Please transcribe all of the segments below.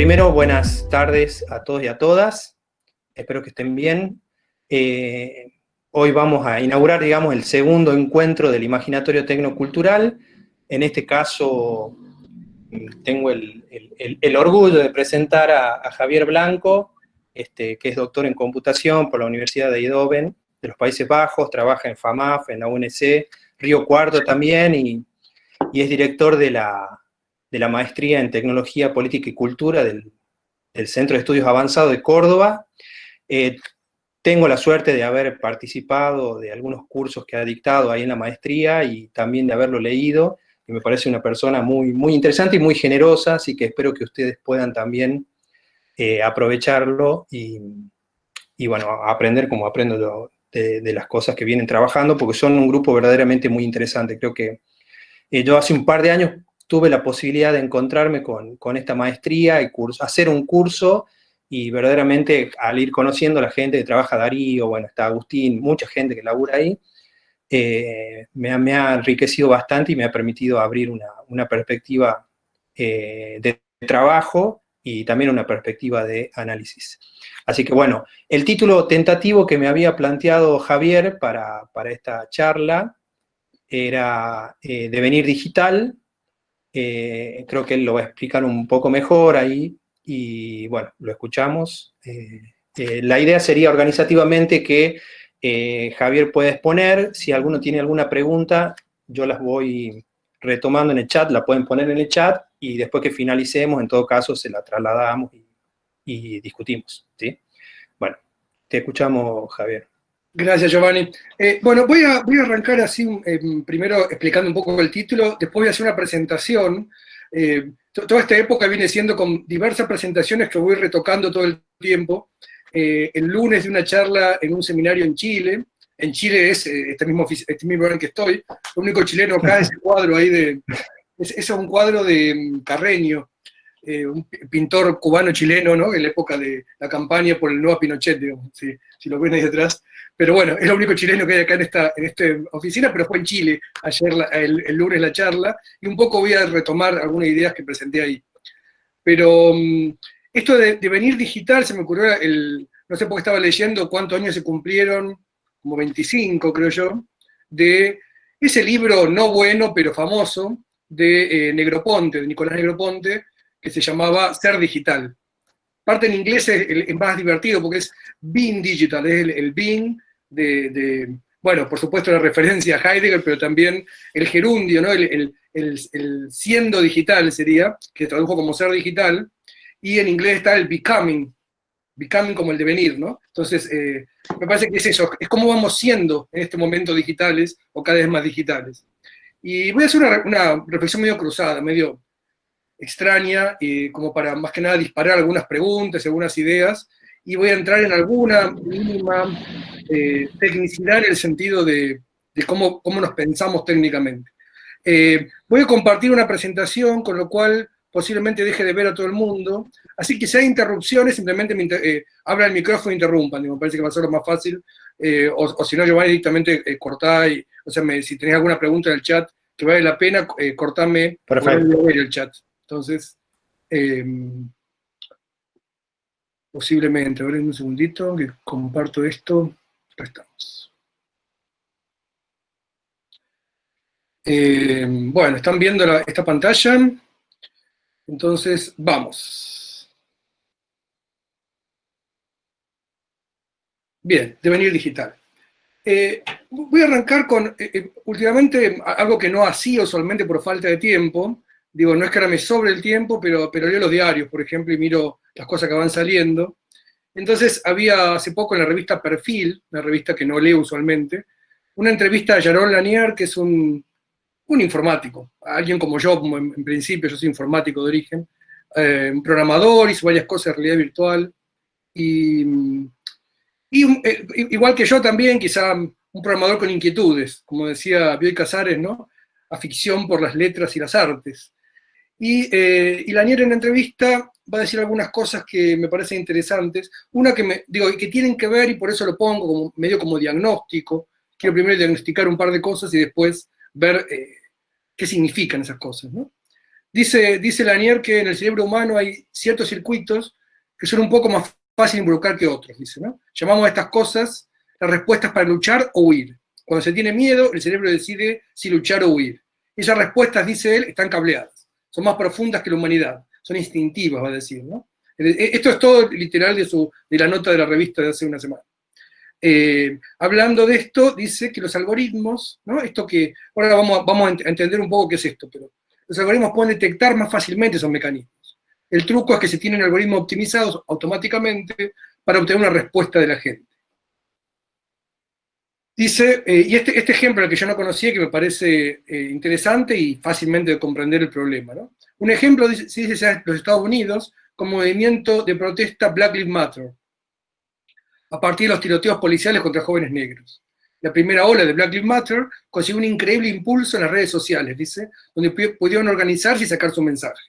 primero, buenas tardes a todos y a todas. Espero que estén bien. Hoy vamos a inaugurar, digamos, el segundo encuentro del Imaginatorio Tecnocultural. En este caso, tengo el orgullo de presentar a Javier Blanco, que es doctor en computación por la Universidad de Eindhoven, de los Países Bajos, trabaja en FAMAF, en la UNC, Río Cuarto también, y es director de la maestría en Tecnología, Política y Cultura del Centro de Estudios Avanzados de Córdoba. Tengo la suerte de haber participado de algunos cursos que ha dictado ahí en la maestría y también de haberlo leído, y me parece una persona muy, muy interesante y muy generosa, así que espero que ustedes puedan también aprovecharlo y bueno, aprender como aprendo yo de las cosas que vienen trabajando, porque son un grupo verdaderamente muy interesante. Creo que yo hace un par de años tuve la posibilidad de encontrarme con esta maestría y hacer un curso, y verdaderamente al ir conociendo a la gente que trabaja, Darío, bueno, está Agustín, mucha gente que labura ahí, me ha enriquecido bastante y me ha permitido abrir una perspectiva de trabajo y también una perspectiva de análisis. Así que bueno, el título tentativo que me había planteado Javier para esta charla era Devenir Digital. Creo que él lo va a explicar un poco mejor ahí, y bueno, lo escuchamos. La idea sería organizativamente que Javier pueda exponer. Si alguno tiene alguna pregunta, yo las voy retomando en el chat, la pueden poner en el chat, y después que finalicemos, en todo caso, se la trasladamos y discutimos, ¿sí? Bueno, te escuchamos, Javier. Gracias, Giovanni. Bueno, voy a arrancar así, primero explicando un poco el título, después voy a hacer una presentación. Toda esta época viene siendo con diversas presentaciones que voy retocando todo el tiempo. El lunes de una charla en un seminario en Chile. En Chile es este mismo lugar en que estoy. Lo único chileno acá es el cuadro ahí ese es un cuadro de Carreño, un pintor cubano-chileno, ¿no? En la época de la campaña por el nuevo Pinochet, digamos, si lo ven ahí detrás. Pero bueno, es lo único chileno que hay acá en esta oficina, pero fue en Chile ayer, el lunes, la charla, y un poco voy a retomar algunas ideas que presenté ahí. Pero esto de venir digital se me ocurrió, no sé por qué estaba leyendo cuántos años se cumplieron, como 25 creo yo, de ese libro no bueno, pero famoso, de Negroponte, de Nicolás Negroponte, que se llamaba Ser Digital. Parte en inglés es más divertido porque es Being Digital, es el being bueno, por supuesto la referencia a Heidegger, pero también el gerundio, ¿no? El siendo digital sería, que tradujo como ser digital, y en inglés está el becoming como el devenir, ¿no? Entonces, me parece que es eso, es cómo vamos siendo en este momento digitales o cada vez más digitales. Y voy a hacer una reflexión medio cruzada, medio extraña, como para más que nada disparar algunas preguntas, algunas ideas, y voy a entrar en alguna mínima tecnicidad en el sentido de cómo nos pensamos técnicamente. Voy a compartir una presentación, con lo cual posiblemente deje de ver a todo el mundo, así que si hay interrupciones, simplemente abra el micrófono e interrumpan, me parece que va a ser lo más fácil, o si no, Giovanni, directamente cortá, o sea, si tenés alguna pregunta en el chat que vale la pena, cortame, Perfecto. no voy a ver el chat. Entonces, posiblemente, a ver, un segundito, que comparto esto. Acá estamos. Bueno, están viendo esta pantalla. Entonces, vamos. Bien, devenir digital. Voy a arrancar con, últimamente, algo que no hacía usualmente por falta de tiempo. Digo, no es que ahora me sobre el tiempo, pero leo los diarios, por ejemplo, y miro las cosas que van saliendo. Entonces, había hace poco en la revista Perfil, una revista que no leo usualmente, una entrevista a Jaron Lanier, que es un informático, alguien como yo, como en principio, yo soy informático de origen, un programador, hizo varias cosas de realidad virtual, y igual que yo también, quizá un programador con inquietudes, como decía Bioy Casares, ¿no? Afición por las letras y las artes. Y Lanier en la entrevista va a decir algunas cosas que me parecen interesantes, una que que tienen que ver, y por eso lo pongo como, medio como diagnóstico. Quiero primero diagnosticar un par de cosas y después ver qué significan esas cosas, ¿no? Dice Lanier que en el cerebro humano hay ciertos circuitos que son un poco más fácil involucrar que otros, dice, ¿no? Llamamos a estas cosas las respuestas para luchar o huir. Cuando se tiene miedo, el cerebro decide si luchar o huir. Esas respuestas, dice él, están cableadas. Son más profundas que la humanidad. Son instintivas, va a decir, ¿no? Esto es todo literal de la nota de la revista de hace una semana. Hablando de esto, dice que los algoritmos, ¿no? Esto que, ahora vamos a entender un poco qué es esto, pero los algoritmos pueden detectar más fácilmente esos mecanismos. El truco es que se tienen algoritmos optimizados automáticamente para obtener una respuesta de la gente. Dice, y este ejemplo, el que yo no conocía, que me parece interesante y fácilmente de comprender el problema, ¿no? Un ejemplo, dice los Estados Unidos, como movimiento de protesta Black Lives Matter, a partir de los tiroteos policiales contra jóvenes negros. La primera ola de Black Lives Matter consiguió un increíble impulso en las redes sociales, dice, donde pudieron organizarse y sacar su mensaje.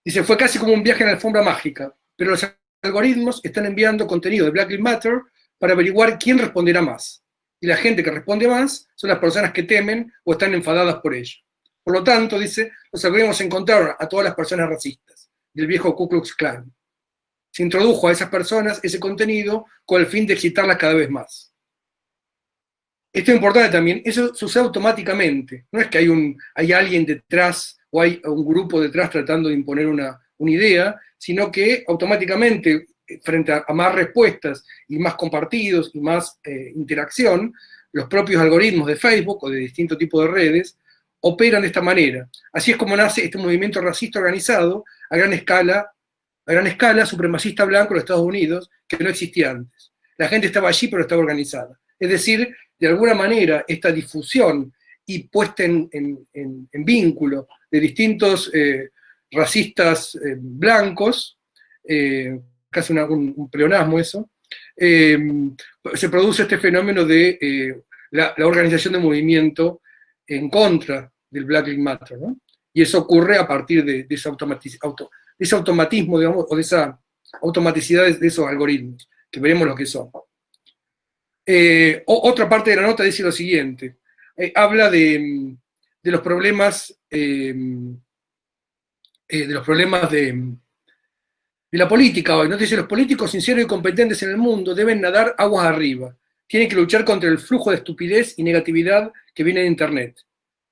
Dice, fue casi como un viaje en la alfombra mágica, pero los algoritmos están enviando contenido de Black Lives Matter para averiguar quién responderá más. Y la gente que responde más son las personas que temen o están enfadadas por ello. Por lo tanto, dice, los algoritmos encontraron a todas las personas racistas, del viejo Ku Klux Klan. Se introdujo a esas personas ese contenido con el fin de excitarlas cada vez más. Esto es importante también, eso sucede automáticamente. No es que hay alguien detrás o hay un grupo detrás tratando de imponer una idea, sino que automáticamente, frente a más respuestas y más compartidos y más interacción, los propios algoritmos de Facebook o de distintos tipos de redes operan de esta manera. Así es como nace este movimiento racista organizado a gran escala, supremacista blanco en los Estados Unidos, que no existía antes. La gente estaba allí, pero estaba organizada. Es decir, de alguna manera, esta difusión y puesta en vínculo de distintos racistas blancos, casi un pleonasmo eso, se produce este fenómeno de la organización de movimiento en contra del Black Lives Matter, ¿no? Y eso ocurre a partir de ese automatismo, digamos, o de esa automaticidad de esos algoritmos, que veremos lo que son. Otra parte de la nota dice lo siguiente, habla de los problemas, de la política hoy, ¿no? Dice, los políticos sinceros y competentes en el mundo deben nadar aguas arriba, tienen que luchar contra el flujo de estupidez y negatividad que viene de Internet.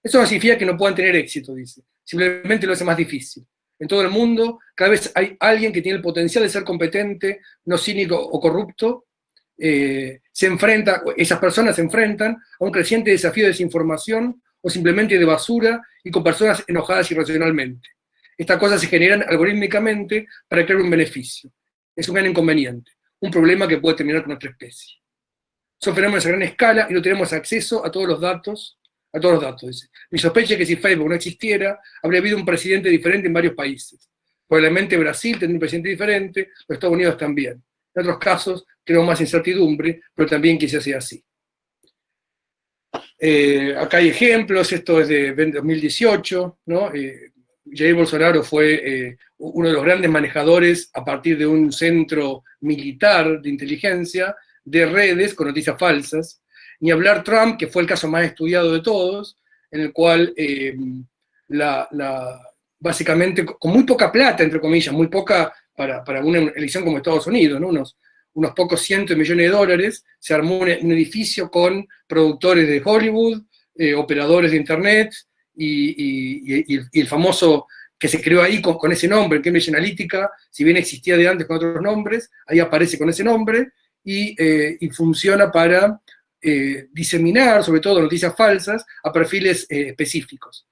Eso no significa que no puedan tener éxito, dice, simplemente lo hace más difícil. En todo el mundo, cada vez hay alguien que tiene el potencial de ser competente, no cínico o corrupto. Esas personas se enfrentan a un creciente desafío de desinformación o simplemente de basura y con personas enojadas irracionalmente. Estas cosas se generan algorítmicamente para crear un beneficio. Es un gran inconveniente, un problema que puede terminar con nuestra especie. Son fenómenos a gran escala y no tenemos acceso a todos los datos, dice. Mi sospecha es que si Facebook no existiera, habría habido un presidente diferente en varios países. Probablemente Brasil tendría un presidente diferente, los Estados Unidos también. En otros casos, tenemos más incertidumbre, pero también quizás sea así. Acá hay ejemplos, esto es de 2018, ¿no? Jair Bolsonaro fue uno de los grandes manejadores a partir de un centro militar de inteligencia de redes con noticias falsas. Ni hablar Trump, que fue el caso más estudiado de todos, en el cual básicamente con muy poca plata, entre comillas, muy poca para una elección como Estados Unidos, ¿no? unos pocos cientos de millones de dólares, se armó un edificio con productores de Hollywood, operadores de Internet, y el famoso que se creó ahí con ese nombre, Cambridge Analytica, si bien existía de antes con otros nombres, ahí aparece con ese nombre, y funciona para diseminar, sobre todo noticias falsas, a perfiles específicos.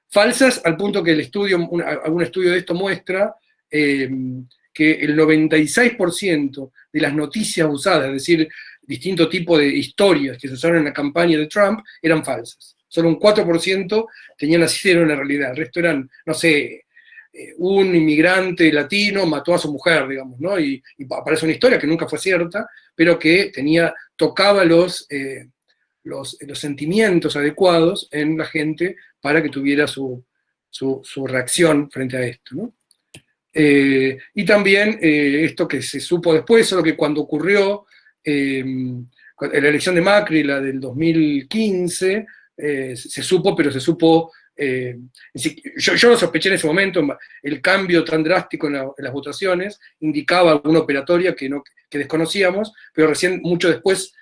Falsas al punto que algún estudio de esto muestra que el 96% de las noticias usadas, es decir, distinto tipo de historias que se usaron en la campaña de Trump, eran falsas. Solo un 4% tenían asidero en la realidad. El resto eran, no sé, un inmigrante latino mató a su mujer, digamos, ¿no? Y aparece una historia que nunca fue cierta, pero que tocaba los sentimientos adecuados en la gente para que tuviera su reacción frente a esto, ¿no? Y también esto que se supo después, solo que cuando ocurrió en la elección de Macri, la del 2015, se supo, pero se supo Yo lo sospeché en ese momento, el cambio tan drástico en las votaciones indicaba alguna operatoria que desconocíamos, pero recién mucho después,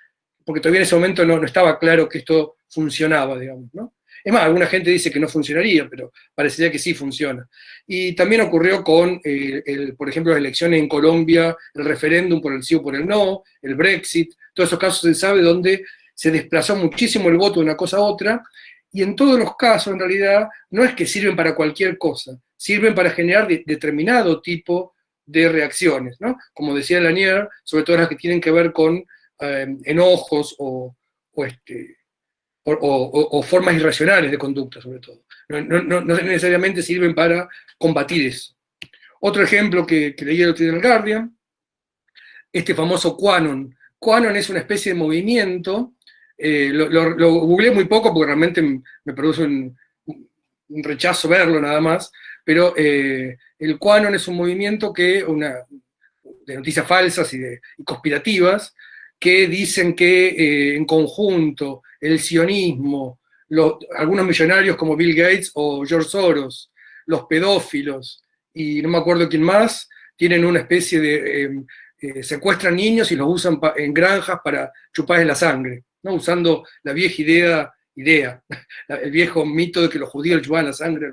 porque todavía en ese momento no estaba claro que esto funcionaba, digamos, ¿no? Es más, alguna gente dice que no funcionaría, pero parecería que sí funciona. Y también ocurrió con, por ejemplo, las elecciones en Colombia, el referéndum por el sí o por el no, el Brexit, todos esos casos se sabe donde se desplazó muchísimo el voto de una cosa a otra, y en todos los casos, en realidad, no es que sirven para cualquier cosa, sirven para generar determinado tipo de reacciones, ¿no? Como decía Lanier, sobre todo las que tienen que ver con enojos o formas irracionales de conducta, sobre todo. No necesariamente sirven para combatir eso. Otro ejemplo que leí el otro día en el Guardian, este famoso QAnon. QAnon es una especie de movimiento, lo googleé muy poco porque realmente me produce un rechazo verlo nada más, pero el QAnon es un movimiento de noticias falsas y conspirativas, que dicen que en conjunto el sionismo, algunos millonarios como Bill Gates o George Soros, los pedófilos y no me acuerdo quién más, tienen una especie de secuestran niños y los usan en granjas para chuparles la sangre, ¿no? Usando la vieja idea, el viejo mito de que los judíos chupaban la sangre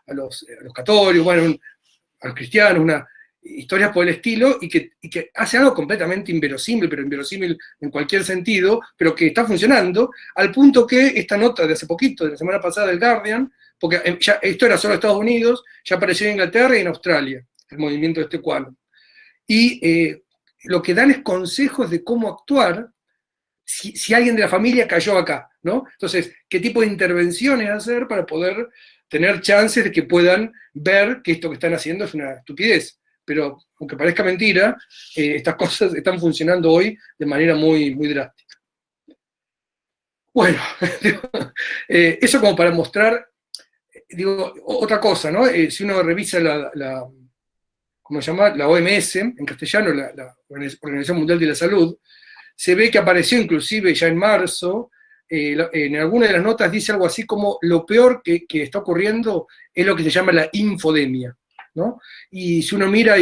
a los católicos, bueno, a los cristianos, historias por el estilo, y que hace algo completamente inverosímil, pero inverosímil en cualquier sentido, pero que está funcionando, al punto que esta nota de hace poquito, de la semana pasada del Guardian, porque esto era solo Estados Unidos, ya apareció en Inglaterra y en Australia, el movimiento de este QAnon. Y lo que dan es consejos de cómo actuar si alguien de la familia cayó acá, ¿no? Entonces, ¿qué tipo de intervenciones hacer para poder tener chances de que puedan ver que esto que están haciendo es una estupidez? Pero, aunque parezca mentira, estas cosas están funcionando hoy de manera muy, muy drástica. Bueno, eso como para mostrar, digo, otra cosa, ¿no? Si uno revisa ¿cómo se llama? La OMS, en castellano, la Organización Mundial de la Salud, se ve que apareció inclusive ya en marzo, en alguna de las notas dice algo así como lo peor que está ocurriendo es lo que se llama la infodemia, ¿no? Y si uno mira,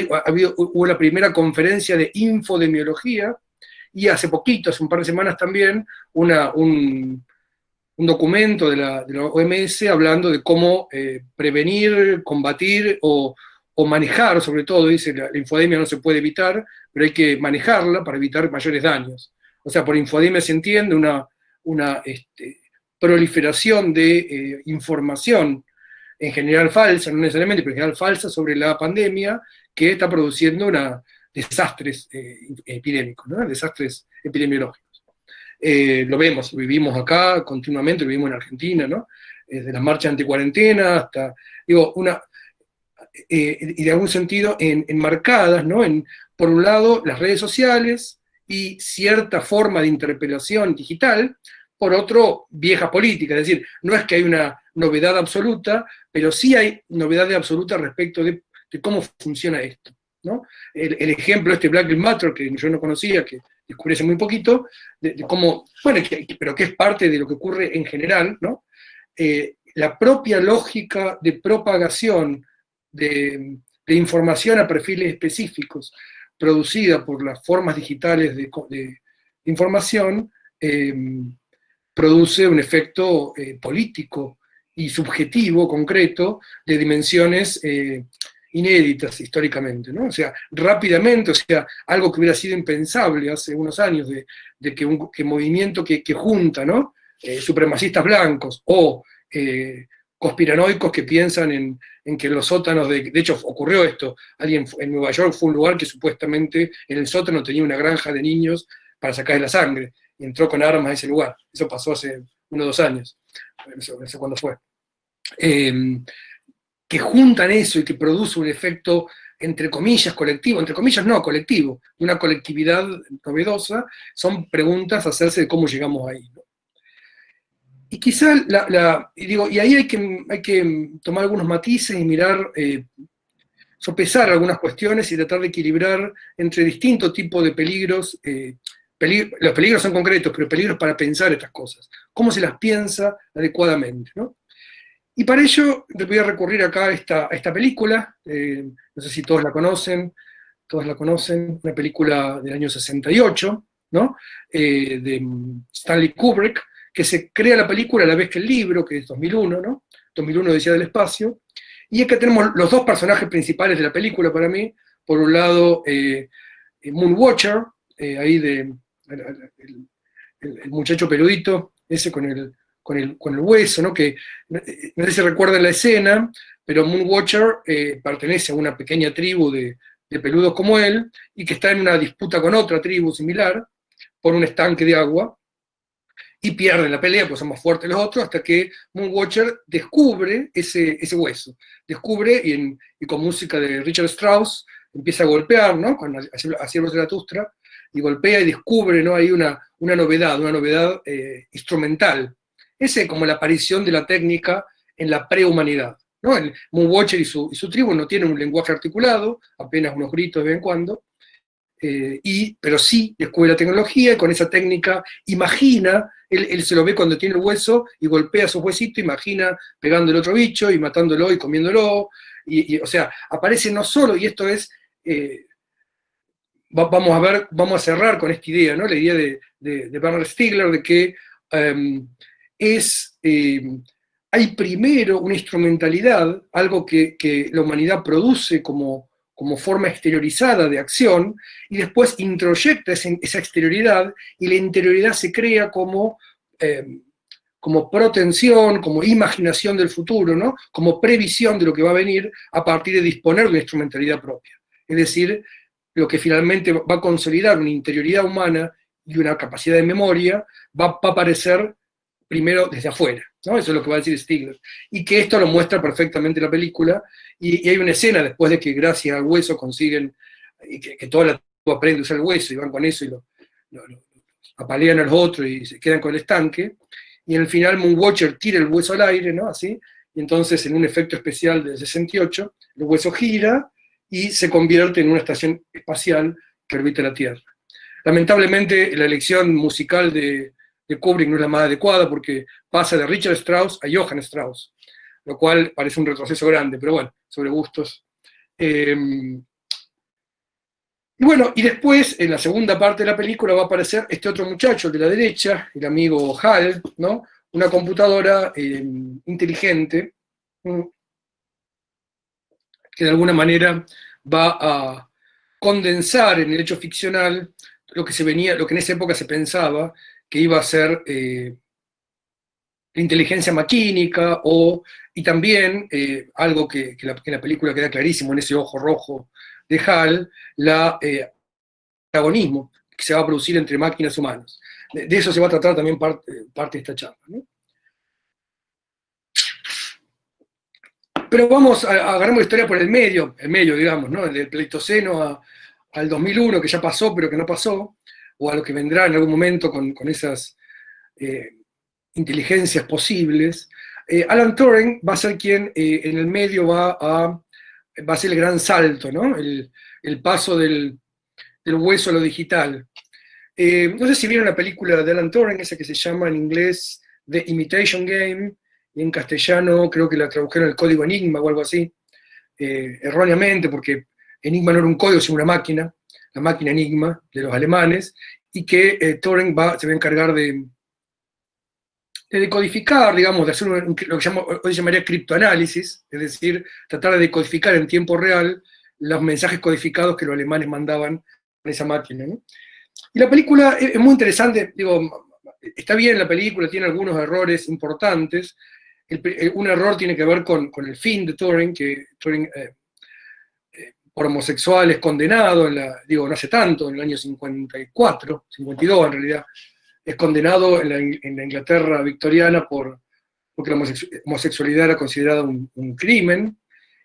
hubo la primera conferencia de infodemiología, y hace poquito, hace un par de semanas también, un documento de la OMS hablando de cómo prevenir, combatir o manejar, sobre todo, dice, la infodemia no se puede evitar, pero hay que manejarla para evitar mayores daños. O sea, por infodemia se entiende una proliferación de información, en general falsa, no necesariamente, pero en general falsa, sobre la pandemia, que está produciendo desastres epidémicos, ¿no? Desastres epidemiológicos. Lo vemos, vivimos acá continuamente, vivimos en Argentina, ¿no? Desde las marchas anticuarentena hasta, digo, y de algún sentido enmarcadas, ¿no? Por un lado, las redes sociales y cierta forma de interpelación digital, por otro, vieja política, es decir, no es que hay una novedad absoluta, pero sí hay novedad absoluta respecto de cómo funciona esto, ¿no? El ejemplo Black Lives Matter, que yo no conocía, que descubrí hace muy poquito, de cómo, bueno, pero que es parte de lo que ocurre en general, ¿no? La propia lógica de propagación de información a perfiles específicos producida por las formas digitales de información, produce un efecto político y subjetivo, concreto, de dimensiones inéditas históricamente, ¿no? O sea, rápidamente, o sea, algo que hubiera sido impensable hace unos años, de que movimiento que junta, ¿no? Supremacistas blancos o conspiranoicos que piensan en que los sótanos de hecho ocurrió esto, alguien en Nueva York fue un lugar que supuestamente en el sótano tenía una granja de niños para sacarle la sangre, y entró con armas a ese lugar. Eso pasó hace 1 o 2 años, no sé cuándo fue. Que juntan eso y que produce un efecto, entre comillas, colectivo, entre comillas no, colectivo, una colectividad novedosa, son preguntas a hacerse de cómo llegamos ahí, ¿no? Y quizá, y ahí hay que tomar algunos matices y mirar, sopesar algunas cuestiones y tratar de equilibrar entre distintos tipos de peligros. Los peligros son concretos, pero peligros para pensar estas cosas. ¿Cómo se las piensa adecuadamente, ¿no? Y para ello voy a recurrir acá a esta película, no sé si todos la conocen, una película del año 68, ¿no? De Stanley Kubrick, que se crea la película a la vez que el libro, que es 2001, ¿no? 2001 Odisea del Espacio. Y acá tenemos los dos personajes principales de la película para mí. Por un lado, Moonwatcher, ahí el muchacho peludito, ese con el hueso, ¿no? Que no sé si recuerdan la escena, pero Moonwatcher pertenece a una pequeña tribu de peludos como él, y que está en una disputa con otra tribu similar por un estanque de agua, y pierden la pelea, pues son más fuertes los otros, hasta que Moonwatcher descubre ese hueso. Descubre, y con música de Richard Strauss, empieza a golpear, ¿no? A Ciervos de Zaratustra, y golpea y descubre, ¿no? Ahí una novedad instrumental. Esa es como la aparición de la técnica en la prehumanidad, ¿no? El Moonwatcher y su tribu no tienen un lenguaje articulado, apenas unos gritos de vez en cuando, pero sí descubre la tecnología, y con esa técnica imagina, él se lo ve cuando tiene el hueso y golpea su huesito, imagina pegando el otro bicho y matándolo y comiéndolo, o sea, aparece no solo, y esto es, vamos a cerrar con esta idea, ¿no? La idea de Bernard Stiegler, de que hay primero una instrumentalidad, algo que la humanidad produce como forma exteriorizada de acción, y después introyecta esa exterioridad, y la interioridad se crea como protensión, como imaginación del futuro, ¿no? Como previsión de lo que va a venir a partir de disponer de una instrumentalidad propia. Es decir, lo que finalmente va a consolidar una interioridad humana y una capacidad de memoria va a aparecer primero desde afuera, ¿no? Eso es lo que va a decir Stiegler. Y que esto lo muestra perfectamente la película, y hay una escena después de que gracias al hueso consiguen, y que toda la tribu aprende a usar el hueso, y van con eso y lo apalean a los otros y se quedan con el estanque, y en el final Moonwatcher tira el hueso al aire, ¿no? Así, y entonces en un efecto especial del 68, el hueso gira y se convierte en una estación espacial que orbita la Tierra. Lamentablemente la elección musical de Kubrick no es la más adecuada, porque pasa de Richard Strauss a Johann Strauss, lo cual parece un retroceso grande, pero bueno, sobre gustos. Y bueno, y después, en la segunda parte de la película, va a aparecer este otro muchacho, el de la derecha, el amigo Hal, ¿no? Una computadora inteligente, que de alguna manera va a condensar en el hecho ficcional lo que en esa época se pensaba que iba a ser la inteligencia maquínica, y también algo que en la película queda clarísimo, en ese ojo rojo de Hal, antagonismo que se va a producir entre máquinas y humanos. De eso se va a tratar también parte de esta charla, ¿no? Pero agarramos la historia por el medio, digamos, ¿no? Del Pleistoceno al 2001, que ya pasó, pero que no pasó, o a lo que vendrá en algún momento con esas inteligencias posibles. Alan Turing va a ser quien en el medio va a ser el gran salto, ¿no? El paso del hueso a lo digital. No sé si vieron la película de Alan Turing, esa que se llama en inglés The Imitation Game, y en castellano creo que la tradujeron el código Enigma o algo así, erróneamente, porque Enigma no era un código, sino una máquina, la máquina Enigma de los alemanes, y que Turing se va a encargar de decodificar, digamos, de hacer lo que hoy se llamaría criptoanálisis, es decir, tratar de decodificar en tiempo real los mensajes codificados que los alemanes mandaban en esa máquina, ¿no? Y la película es muy interesante, digo, está bien la película, tiene algunos errores importantes. Un error tiene que ver con el fin de Turing, que Turing por homosexual es condenado, no hace tanto, en el año 54, 52 en realidad, es condenado en la Inglaterra victoriana porque la homosexualidad era considerada un crimen,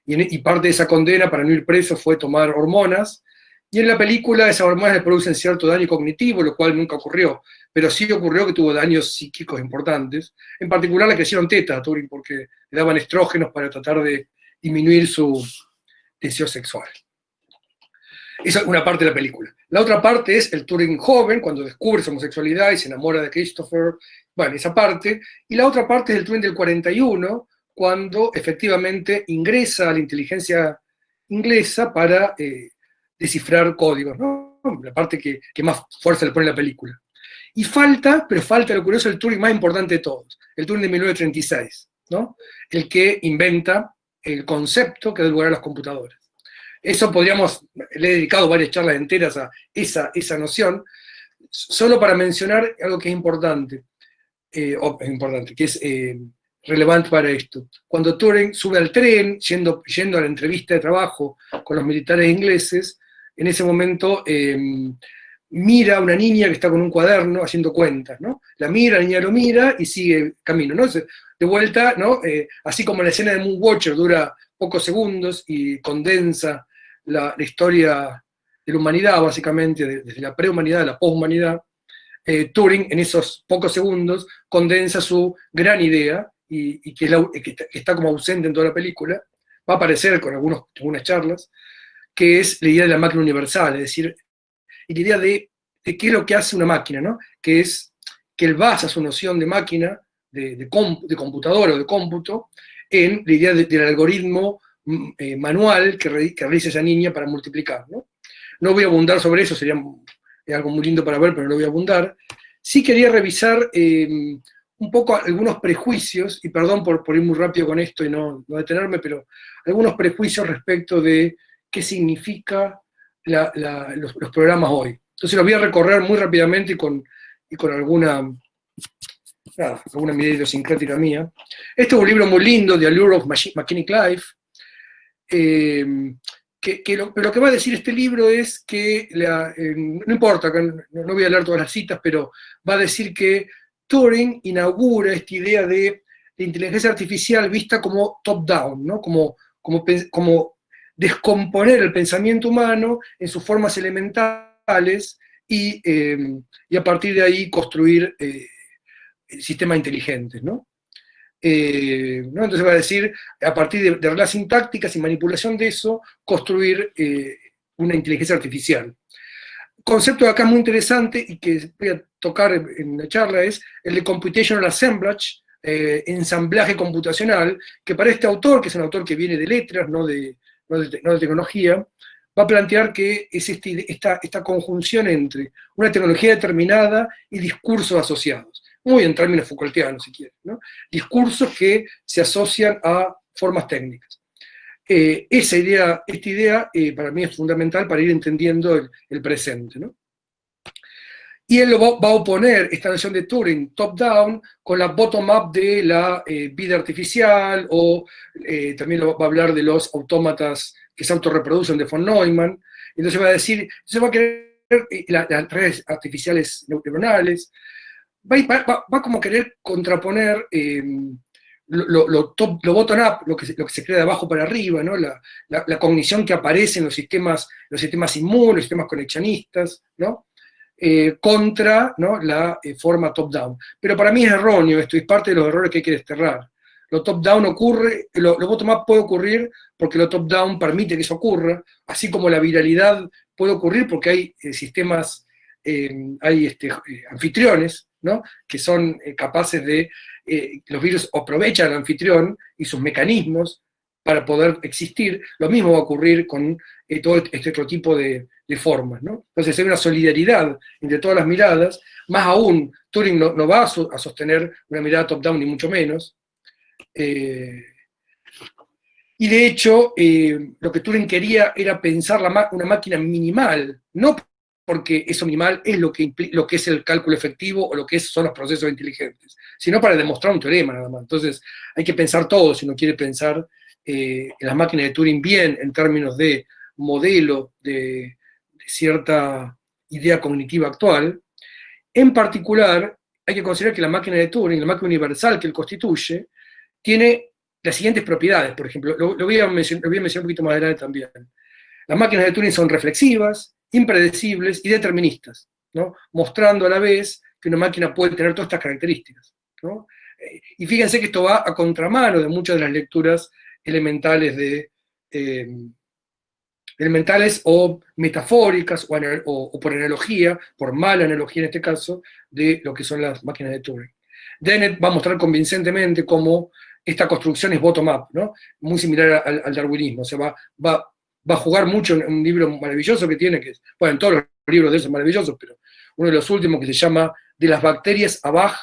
y parte de esa condena para no ir preso fue tomar hormonas, y en la película esas hormonas le producen cierto daño cognitivo, lo cual nunca ocurrió, pero sí ocurrió que tuvo daños psíquicos importantes. En particular le crecieron tetas a Turing porque le daban estrógenos para tratar de disminuir su deseo sexual. Esa es una parte de la película. La otra parte es el Turing joven, cuando descubre su homosexualidad y se enamora de Christopher, bueno, esa parte. Y la otra parte es el Turing del 41, cuando efectivamente ingresa a la inteligencia inglesa para descifrar códigos, ¿no? La parte que más fuerza le pone la película. Y pero falta lo curioso, el Turing más importante de todos, el Turing de 1936, ¿no? El que inventa el concepto que da lugar a los computadores. Eso le he dedicado varias charlas enteras a esa noción, solo para mencionar algo que es importante, que es relevante para esto. Cuando Turing sube al tren, yendo a la entrevista de trabajo con los militares ingleses, en ese momento mira a una niña que está con un cuaderno haciendo cuentas, ¿no? La niña lo mira y sigue camino, ¿no? De vuelta, ¿no? Así como la escena de Moonwatcher dura pocos segundos y condensa la historia de la humanidad, básicamente, desde la prehumanidad a la poshumanidad, Turing en esos pocos segundos condensa su gran idea, y que está como ausente en toda la película, va a aparecer con algunas charlas, que es la idea de la máquina universal, es decir, la idea de qué es lo que hace una máquina, ¿no? Que es que él basa su noción de máquina, de computadora o de cómputo, en la idea del algoritmo manual que realiza esa niña para multiplicar, ¿no? No voy a abundar sobre eso, sería algo muy lindo para ver, pero no lo voy a abundar. Sí quería revisar un poco algunos prejuicios, y perdón por ir muy rápido con esto y no detenerme, pero algunos prejuicios respecto de qué significa los programas hoy. Entonces los voy a recorrer muy rápidamente y con alguna medida idiosincrática mía. Este es un libro muy lindo, The Allure of Mechanic Life, pero lo que va a decir este libro es que, no importa, no voy a leer todas las citas, pero va a decir que Turing inaugura esta idea de inteligencia artificial vista como top-down, ¿no? Como descomponer el pensamiento humano en sus formas elementales y a partir de ahí construir sistemas inteligentes, ¿no? Entonces va a decir, a partir de reglas sintácticas y manipulación de eso, construir una inteligencia artificial. Concepto de acá muy interesante y que voy a tocar en la charla es el de computational assemblage, ensamblaje computacional, que para este autor, que es un autor que viene de letras, no de tecnología, va a plantear que es esta conjunción entre una tecnología determinada y discursos asociados. Muy en términos Foucaultianos, si quieren, ¿no? Discursos que se asocian a formas técnicas. Esta idea para mí es fundamental para ir entendiendo el presente, ¿no? Y él va a oponer esta noción de Turing top-down con la bottom-up de la vida artificial, o también va a hablar de los autómatas que se autorreproducen de von Neumann. Entonces va a decir, va a querer las redes artificiales neuronales, va como querer contraponer lo bottom-up, lo que se crea de abajo para arriba, ¿no? La cognición que aparece en los sistemas inmunes, los sistemas conexionistas, ¿no? Contra, ¿no? La forma top-down. Pero para mí es erróneo esto, y es parte de los errores que hay que desterrar. Lo top-down ocurre, lo bottom-up puede ocurrir porque lo top-down permite que eso ocurra, así como la viralidad puede ocurrir porque hay sistemas, hay anfitriones, ¿no? Que son capaces de, los virus aprovechan al anfitrión y sus mecanismos para poder existir. Lo mismo va a ocurrir con todo este otro tipo de formas, ¿no? Entonces hay una solidaridad entre todas las miradas, más aún, Turing no va a sostener una mirada top-down, ni mucho menos. Y de hecho, lo que Turing quería era pensar una máquina minimal, no porque eso minimal es lo que es el cálculo efectivo o lo que son los procesos inteligentes, sino para demostrar un teorema nada más. Entonces hay que pensar todo si uno quiere pensar en las máquinas de Turing bien en términos de modelo de cierta idea cognitiva actual. En particular, hay que considerar que la máquina de Turing, la máquina universal que él constituye, tiene las siguientes propiedades, por ejemplo, lo voy a mencionar un poquito más adelante también. Las máquinas de Turing son reflexivas, impredecibles y deterministas, ¿no? Mostrando a la vez que una máquina puede tener todas estas características, ¿no? Y fíjense que esto va a contramano de muchas de las lecturas elementales elementales o metafóricas o por analogía, por mala analogía en este caso, de lo que son las máquinas de Turing. Dennett va a mostrar convincentemente cómo esta construcción es bottom-up, ¿no? Muy similar al darwinismo, o sea, va a jugar mucho en un libro maravilloso que tiene, que bueno, en todos los libros de esos maravillosos, pero uno de los últimos que se llama De las bacterias a Bach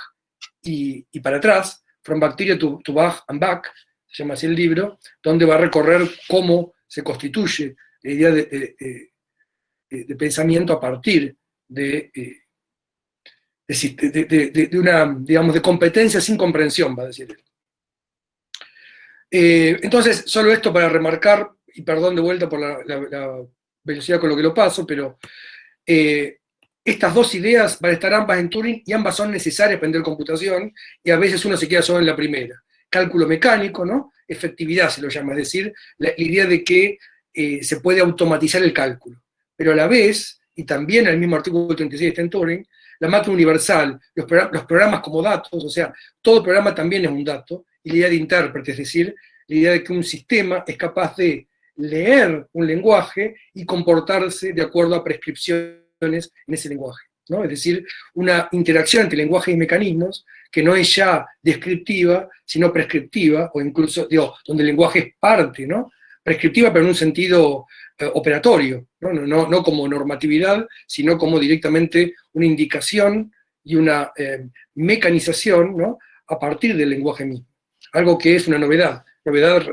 y para atrás, From Bacteria to Bach and Back, se llama así el libro, donde va a recorrer cómo se constituye la idea de pensamiento a partir de una, digamos, de competencia sin comprensión, va a decir él. Entonces, solo esto para remarcar, y perdón de vuelta por la velocidad con lo que lo paso, pero estas dos ideas van a estar ambas en Turing y ambas son necesarias para aprender computación, y a veces uno se queda solo en la primera. Cálculo mecánico, ¿no? Efectividad se lo llama, es decir, la idea de que se puede automatizar el cálculo. Pero a la vez, y también en el mismo artículo 36 está en Turing, la máquina universal, los programas como datos, o sea, todo programa también es un dato, y la idea de intérprete, es decir, la idea de que un sistema es capaz de leer un lenguaje y comportarse de acuerdo a prescripciones en ese lenguaje, ¿no? Es decir, una interacción entre lenguaje y mecanismos que no es ya descriptiva, sino prescriptiva, o incluso, digo, donde el lenguaje es parte, ¿no? Prescriptiva, pero en un sentido operatorio, no como normatividad, sino como directamente una indicación y una mecanización, ¿no? A partir del lenguaje mismo. Algo que es una novedad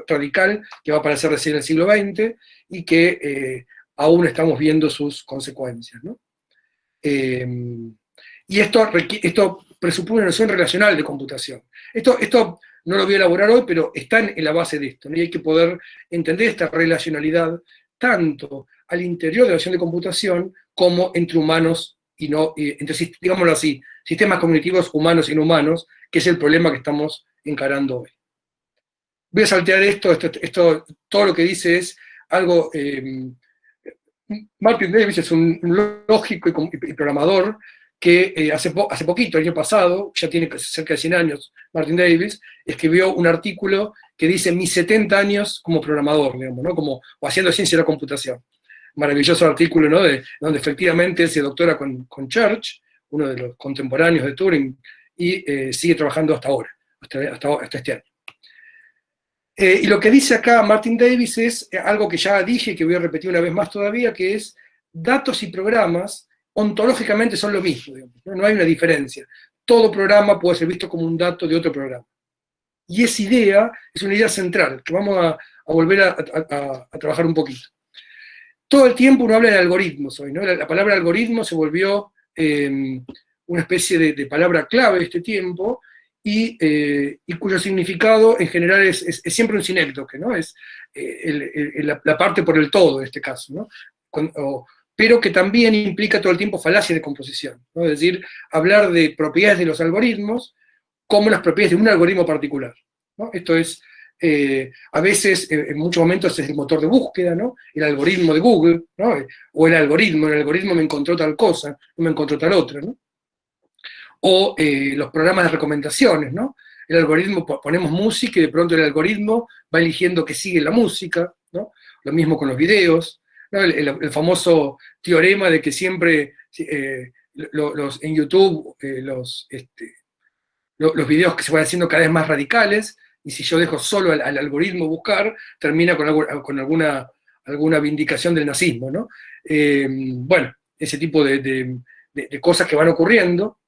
radical que va a aparecer recién en el siglo XX y que aún estamos viendo sus consecuencias, ¿no? Y esto presupone una noción relacional de computación. Esto no lo voy a elaborar hoy, pero está en la base de esto, ¿no? Y hay que poder entender esta relacionalidad tanto al interior de la noción de computación como entre humanos y no, entre, digámoslo así, sistemas cognitivos humanos y no humanos, que es el problema que estamos encarando hoy. Voy a saltear esto, todo lo que dice es algo... Martin Davis es un lógico y programador que hace poquito, el año pasado, ya tiene cerca de 100 años, Martin Davis, escribió un artículo que dice mis 70 años como programador, digamos, ¿no? Como, o haciendo ciencia de la computación. Maravilloso artículo, ¿no? Donde efectivamente él se doctora con Church, uno de los contemporáneos de Turing, y sigue trabajando hasta ahora, hasta este año. Y lo que dice acá Martin Davis es algo que ya dije y que voy a repetir una vez más todavía, que es datos y programas ontológicamente son lo mismo, digamos, no hay una diferencia. Todo programa puede ser visto como un dato de otro programa. Y esa idea es una idea central, que vamos a volver a trabajar un poquito. Todo el tiempo uno habla de algoritmos hoy, ¿no? La palabra algoritmo se volvió una especie de palabra clave de este tiempo, y cuyo significado en general es siempre un sinécdoque, ¿no? Es la parte por el todo en este caso, ¿no? Pero que también implica todo el tiempo falacia de composición, ¿no? Es decir, hablar de propiedades de los algoritmos como las propiedades de un algoritmo particular, ¿no? Esto es, a veces, en muchos momentos es el motor de búsqueda, ¿no? El algoritmo de Google, ¿no? O el algoritmo me encontró tal cosa, no me encontró tal otra, ¿no? O los programas de recomendaciones, ¿no? El algoritmo, ponemos música y de pronto el algoritmo va eligiendo que sigue la música, ¿no? Lo mismo con los videos, ¿no? El famoso teorema de que siempre en YouTube los videos que se van haciendo cada vez más radicales, y si yo dejo solo al algoritmo buscar, termina con alguna vindicación del nazismo, ¿no? Bueno, ese tipo de cosas que van ocurriendo.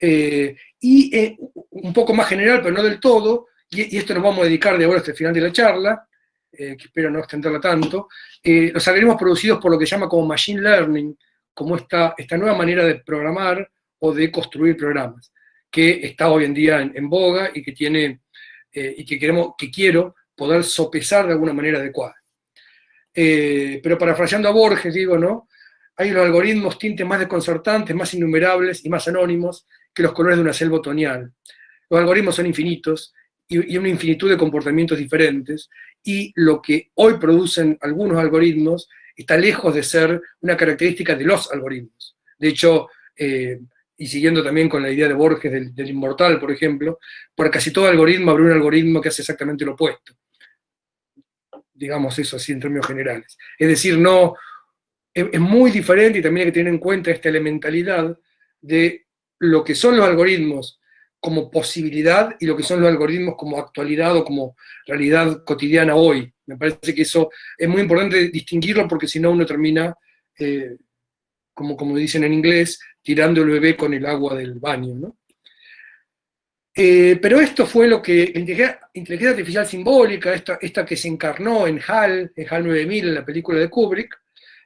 Un poco más general, pero no del todo, y esto nos vamos a dedicar de ahora hasta el final de la charla, que espero no extenderla tanto, los algoritmos producidos por lo que se llama como machine learning, como esta nueva manera de programar o de construir programas, que está hoy en día en boga y que tiene, y que quiero poder sopesar de alguna manera adecuada. Pero parafraseando a Borges, digo, ¿no? Hay los algoritmos tintes más desconcertantes, más innumerables y más anónimos que los colores de una selva otoñal. Los algoritmos son infinitos y una infinitud de comportamientos diferentes, y lo que hoy producen algunos algoritmos está lejos de ser una característica de los algoritmos. De hecho, y siguiendo también con la idea de Borges del inmortal, por ejemplo, por casi todo algoritmo habrá un algoritmo que hace exactamente lo opuesto. Digamos eso así en términos generales. Es decir, no... Es muy diferente, y también hay que tener en cuenta esta elementalidad de lo que son los algoritmos como posibilidad y lo que son los algoritmos como actualidad o como realidad cotidiana hoy. Me parece que eso es muy importante distinguirlo porque si no uno termina, como dicen en inglés, tirando el bebé con el agua del baño, ¿no? Pero esto fue lo que inteligencia artificial simbólica, esta que se encarnó en HAL 9000, en la película de Kubrick,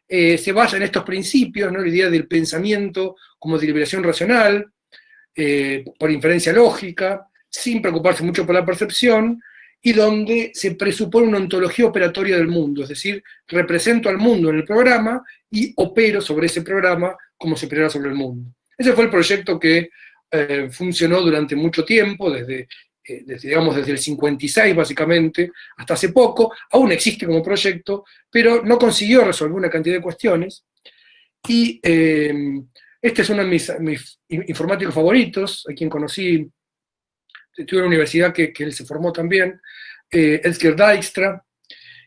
se basa en estos principios, ¿no? La idea del pensamiento como deliberación racional, por inferencia lógica, sin preocuparse mucho por la percepción, y donde se presupone una ontología operatoria del mundo, es decir, represento al mundo en el programa y opero sobre ese programa como se operara sobre el mundo. Ese fue el proyecto que funcionó durante mucho tiempo, desde el 56 básicamente, hasta hace poco. Aún existe como proyecto, pero no consiguió resolver una cantidad de cuestiones, y este es uno de mis informáticos favoritos, a quien conocí, estuve en una universidad que él se formó también, Edsger Dijkstra,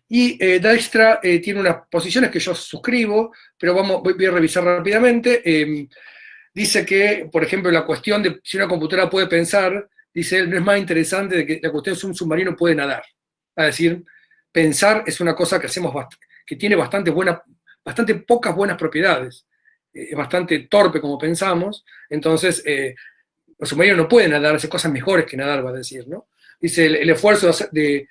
y Dijkstra tiene unas posiciones que yo suscribo, pero voy a revisar rápidamente. Dice que, por ejemplo, la cuestión de si una computadora puede pensar, dice él, no es más interesante de que la cuestión si un submarino puede nadar. Es decir, pensar es una cosa que hacemos que tiene bastante pocas buenas propiedades. Es bastante torpe como pensamos, entonces los submarinos no pueden nadar, hacer cosas mejores que nadar, va a decir, ¿no? Dice, el esfuerzo de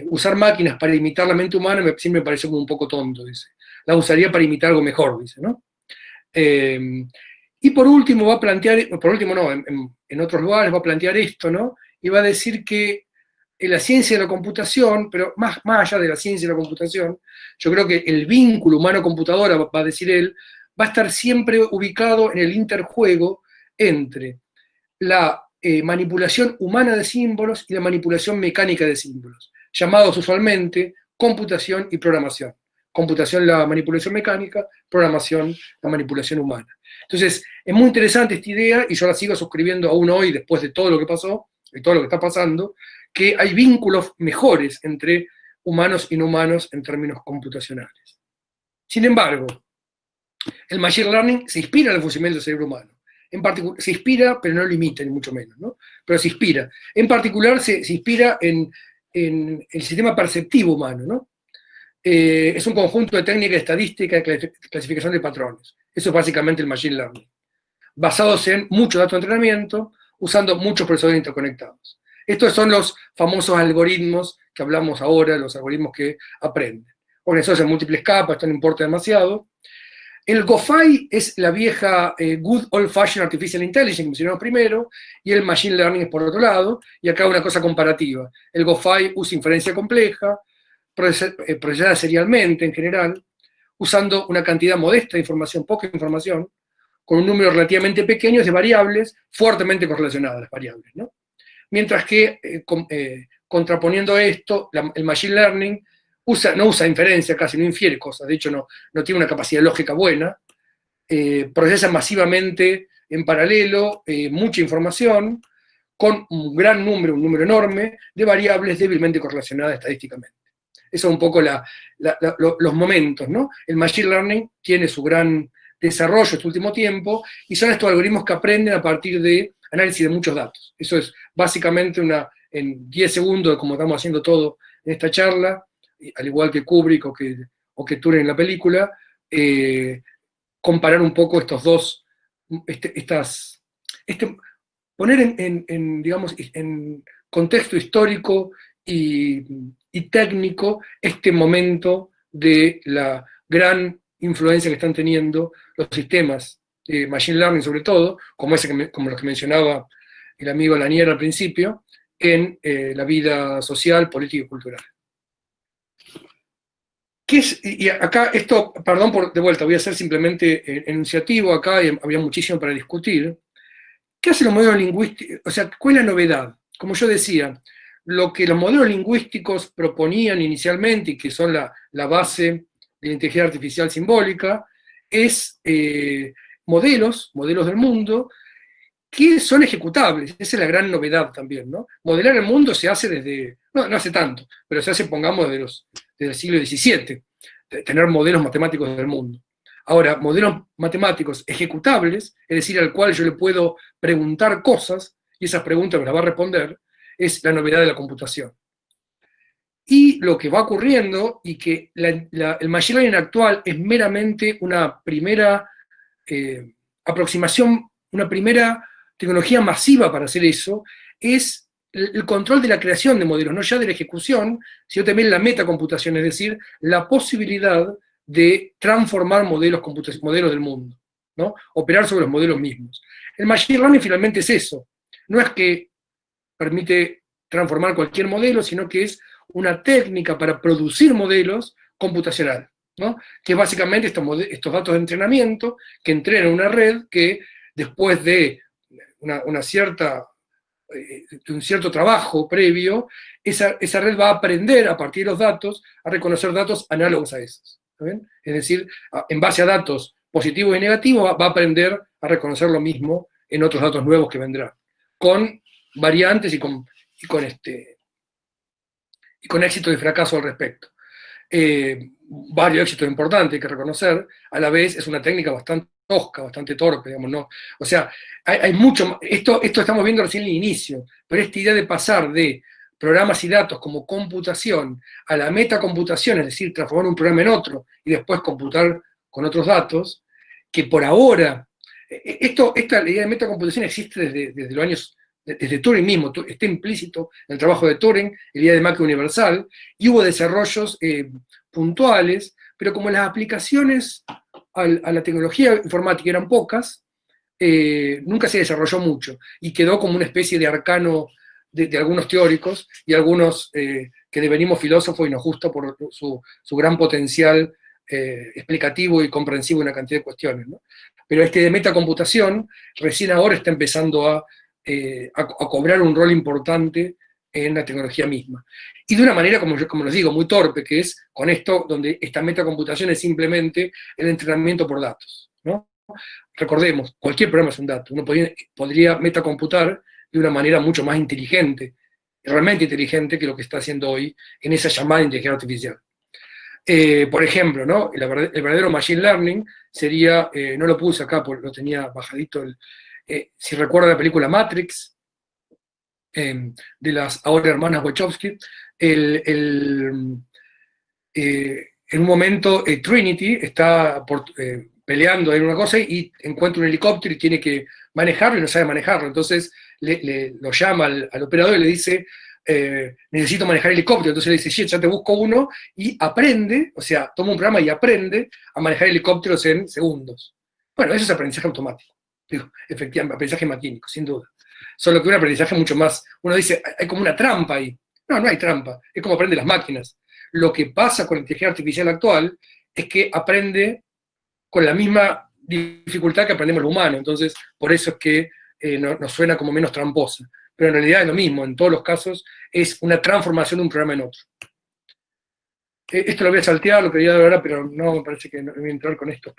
usar máquinas para imitar la mente humana siempre me pareció como un poco tonto, dice. La usaría para imitar algo mejor, dice, ¿no? Y por último va a plantear, por último no, en otros lugares va a plantear esto, ¿no? Y va a decir que en la ciencia de la computación, pero más allá de la ciencia de la computación, yo creo que el vínculo humano-computadora, va a decir él, va a estar siempre ubicado en el interjuego entre la manipulación humana de símbolos y la manipulación mecánica de símbolos, llamados usualmente computación y programación. Computación la manipulación mecánica, programación la manipulación humana. Entonces, es muy interesante esta idea, y yo la sigo suscribiendo aún hoy, después de todo lo que pasó, y todo lo que está pasando, que hay vínculos mejores entre humanos y no humanos en términos computacionales. Sin embargo, el Machine Learning se inspira en el funcionamiento del cerebro humano. En particular, se inspira, pero no lo imita, ni mucho menos, ¿no? Pero se inspira. En particular, se inspira en el sistema perceptivo humano, ¿no? Es un conjunto de técnicas estadísticas de clasificación de patrones. Eso es básicamente el Machine Learning. Basados en muchos datos de entrenamiento, usando muchos procesadores interconectados. Estos son los famosos algoritmos que hablamos ahora, los algoritmos que aprenden. Organizados en múltiples capas, esto no importa demasiado. El GOFAI es la vieja Good Old Fashioned Artificial Intelligence, que mencionamos primero, y el Machine Learning es por otro lado, y acá una cosa comparativa. El GOFAI usa inferencia compleja, procesada serialmente en general, usando una cantidad modesta de información, poca información, con un número relativamente pequeño de variables fuertemente correlacionadas, las variables, ¿no? Mientras que, contraponiendo esto, el Machine Learning no usa inferencia casi, no infiere cosas, de hecho no tiene una capacidad lógica buena, procesa masivamente en paralelo mucha información, con un número enorme, de variables débilmente correlacionadas estadísticamente. Eso es un poco los momentos, ¿no? El Machine Learning tiene su gran desarrollo este último tiempo, y son estos algoritmos que aprenden a partir de análisis de muchos datos. Eso es básicamente en 10 segundos, como estamos haciendo todo en esta charla, al igual que Kubrick o que Turing en la película, comparar un poco estos dos, poner digamos, en contexto histórico y técnico este momento de la gran influencia que están teniendo los sistemas de Machine Learning, sobre todo, como los que mencionaba el amigo Lanier al principio, en la vida social, política y cultural. Y acá, perdón de vuelta, voy a hacer simplemente enunciativo acá, y había muchísimo para discutir. ¿Qué hacen los modelos lingüísticos? O sea, ¿cuál es la novedad? Como yo decía, lo que los modelos lingüísticos proponían inicialmente, y que son la base de la inteligencia artificial simbólica, es modelos del mundo que son ejecutables. Esa es la gran novedad también, ¿no? Modelar el mundo se hace no hace tanto, pero se hace, pongamos, desde el siglo XVII, tener modelos matemáticos del mundo. Ahora, modelos matemáticos ejecutables, es decir, al cual yo le puedo preguntar cosas y esas preguntas me las va a responder, es la novedad de la computación. Y lo que va ocurriendo, y que el machine learning actual es meramente una primera aproximación, una primera tecnología masiva para hacer eso, es el control de la creación de modelos, no ya de la ejecución, sino también la metacomputación, es decir, la posibilidad de transformar modelos del mundo, ¿no? Operar sobre los modelos mismos. El machine learning finalmente es eso, no es que permite transformar cualquier modelo, sino que es una técnica para producir modelos computacional, ¿no? Que es básicamente estos datos de entrenamiento que entrenan una red que después de un cierto trabajo previo, esa red va a aprender a partir de los datos a reconocer datos análogos a esos. ¿Ven? Es decir, en base a datos positivos y negativos va a aprender a reconocer lo mismo en otros datos nuevos que vendrán, con variantes y con éxito y fracaso al respecto. Varios éxitos importantes hay que reconocer, a la vez es una técnica bastante tosca, bastante torpe, digamos, ¿no? O sea, hay mucho, esto estamos viendo recién el inicio, pero esta idea de pasar de programas y datos como computación a la metacomputación, es decir, transformar un programa en otro y después computar con otros datos, que por ahora, esta idea de metacomputación existe desde los años, desde Turing mismo, está implícito en el trabajo de Turing, la idea de máquina universal, y hubo desarrollos puntuales, pero como las aplicaciones a la tecnología informática eran pocas, nunca se desarrolló mucho, y quedó como una especie de arcano de algunos teóricos, y algunos que devenimos filósofos y nos gusta por su gran potencial explicativo y comprensivo en una cantidad de cuestiones, ¿no? Pero de metacomputación recién ahora está empezando a cobrar un rol importante en la tecnología misma. Y de una manera, como les digo, muy torpe, que es con esto, donde esta metacomputación es simplemente el entrenamiento por datos, ¿no? Recordemos, cualquier programa es un dato. Uno podría metacomputar de una manera mucho más inteligente, realmente inteligente, que lo que está haciendo hoy en esa llamada inteligencia artificial. Por ejemplo, ¿no? El verdadero machine learning sería, no lo puse acá porque lo tenía bajadito, si recuerdan la película Matrix, de las ahora hermanas Wachowski, en un momento Trinity está peleando en una cosa y encuentra un helicóptero y tiene que manejarlo y no sabe manejarlo. Entonces lo llama al operador y le dice, necesito manejar helicóptero. Entonces le dice, shit, ya te busco uno, y aprende, o sea, toma un programa y aprende a manejar helicópteros en segundos. Bueno, eso es aprendizaje automático. Digo, efectivamente, aprendizaje maquínico, sin duda. Solo que un aprendizaje mucho más, uno dice, hay como una trampa ahí. No, no hay trampa, es como aprenden las máquinas. Lo que pasa con la inteligencia artificial actual es que aprende con la misma dificultad que aprendemos los humanos, entonces por eso es que nos suena como menos tramposa. Pero en realidad es lo mismo, en todos los casos es una transformación de un programa en otro. Esto lo voy a saltear, lo quería dar ahora, pero no, me parece que no voy a entrar con estos.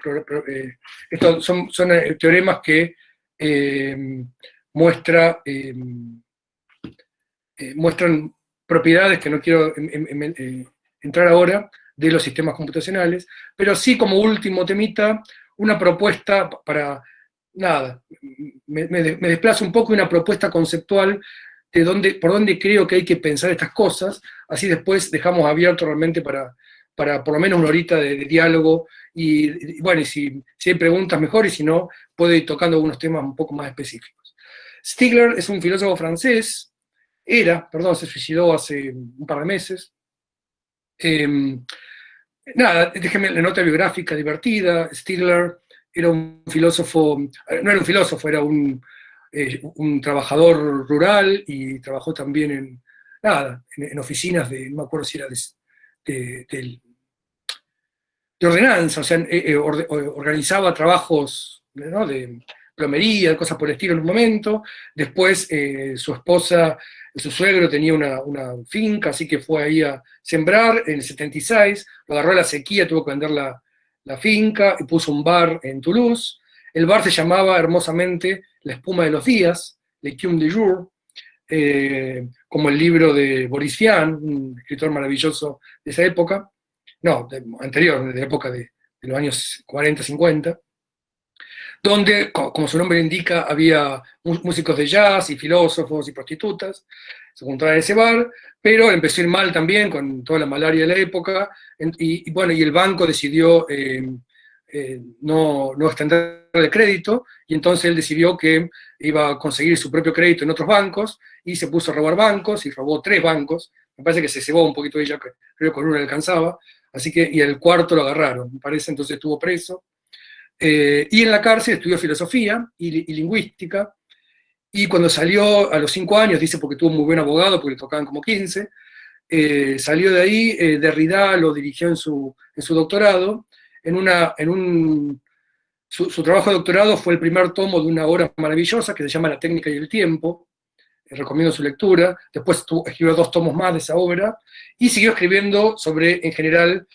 Estos son teoremas que muestran propiedades que no quiero entrar ahora de los sistemas computacionales, pero sí como último temita, una propuesta para, nada, me desplazo un poco, una propuesta conceptual de por dónde creo que hay que pensar estas cosas, así después dejamos abierto realmente para por lo menos una horita de diálogo, y bueno, y si hay preguntas mejor, y si no, puedo ir tocando algunos temas un poco más específicos. Stigler es un filósofo francés, se suicidó hace un par de meses. Nada, déjenme la nota biográfica divertida. Stigler era un filósofo, no era un filósofo, era un trabajador rural, y trabajó también en oficinas no me acuerdo si era de ordenanza, o sea, organizaba trabajos, ¿no?, de plomería, cosas por el estilo en un momento. Después su suegro tenía una finca, así que fue ahí a sembrar en el 76, lo agarró a la sequía, tuvo que vender la finca, y puso un bar en Toulouse. El bar se llamaba hermosamente La espuma de los días, L'écume du jour, como el libro de Boris Vian, un escritor maravilloso de esa época, anterior, de la época de los años 40, 50. donde, como su nombre indica, había músicos de jazz y filósofos y prostitutas, se juntaban en ese bar, pero empezó a ir mal también con toda la malaria de la época, bueno, y el banco decidió no extender el crédito, y entonces él decidió que iba a conseguir su propio crédito en otros bancos, y se puso a robar bancos, y robó 3 bancos, me parece que se cebó un poquito ella, creo que con uno le alcanzaba, así que, y el cuarto lo agarraron, me parece, entonces estuvo preso. Y en la cárcel estudió filosofía y lingüística, y cuando salió a los 5 años, dice porque tuvo un muy buen abogado, porque le tocaban como 15, salió de ahí, Derrida lo dirigió en su doctorado, su trabajo de doctorado fue el primer tomo de una obra maravillosa que se llama La técnica y el tiempo, recomiendo su lectura, después escribió 2 tomos más de esa obra, y siguió escribiendo sobre, en general,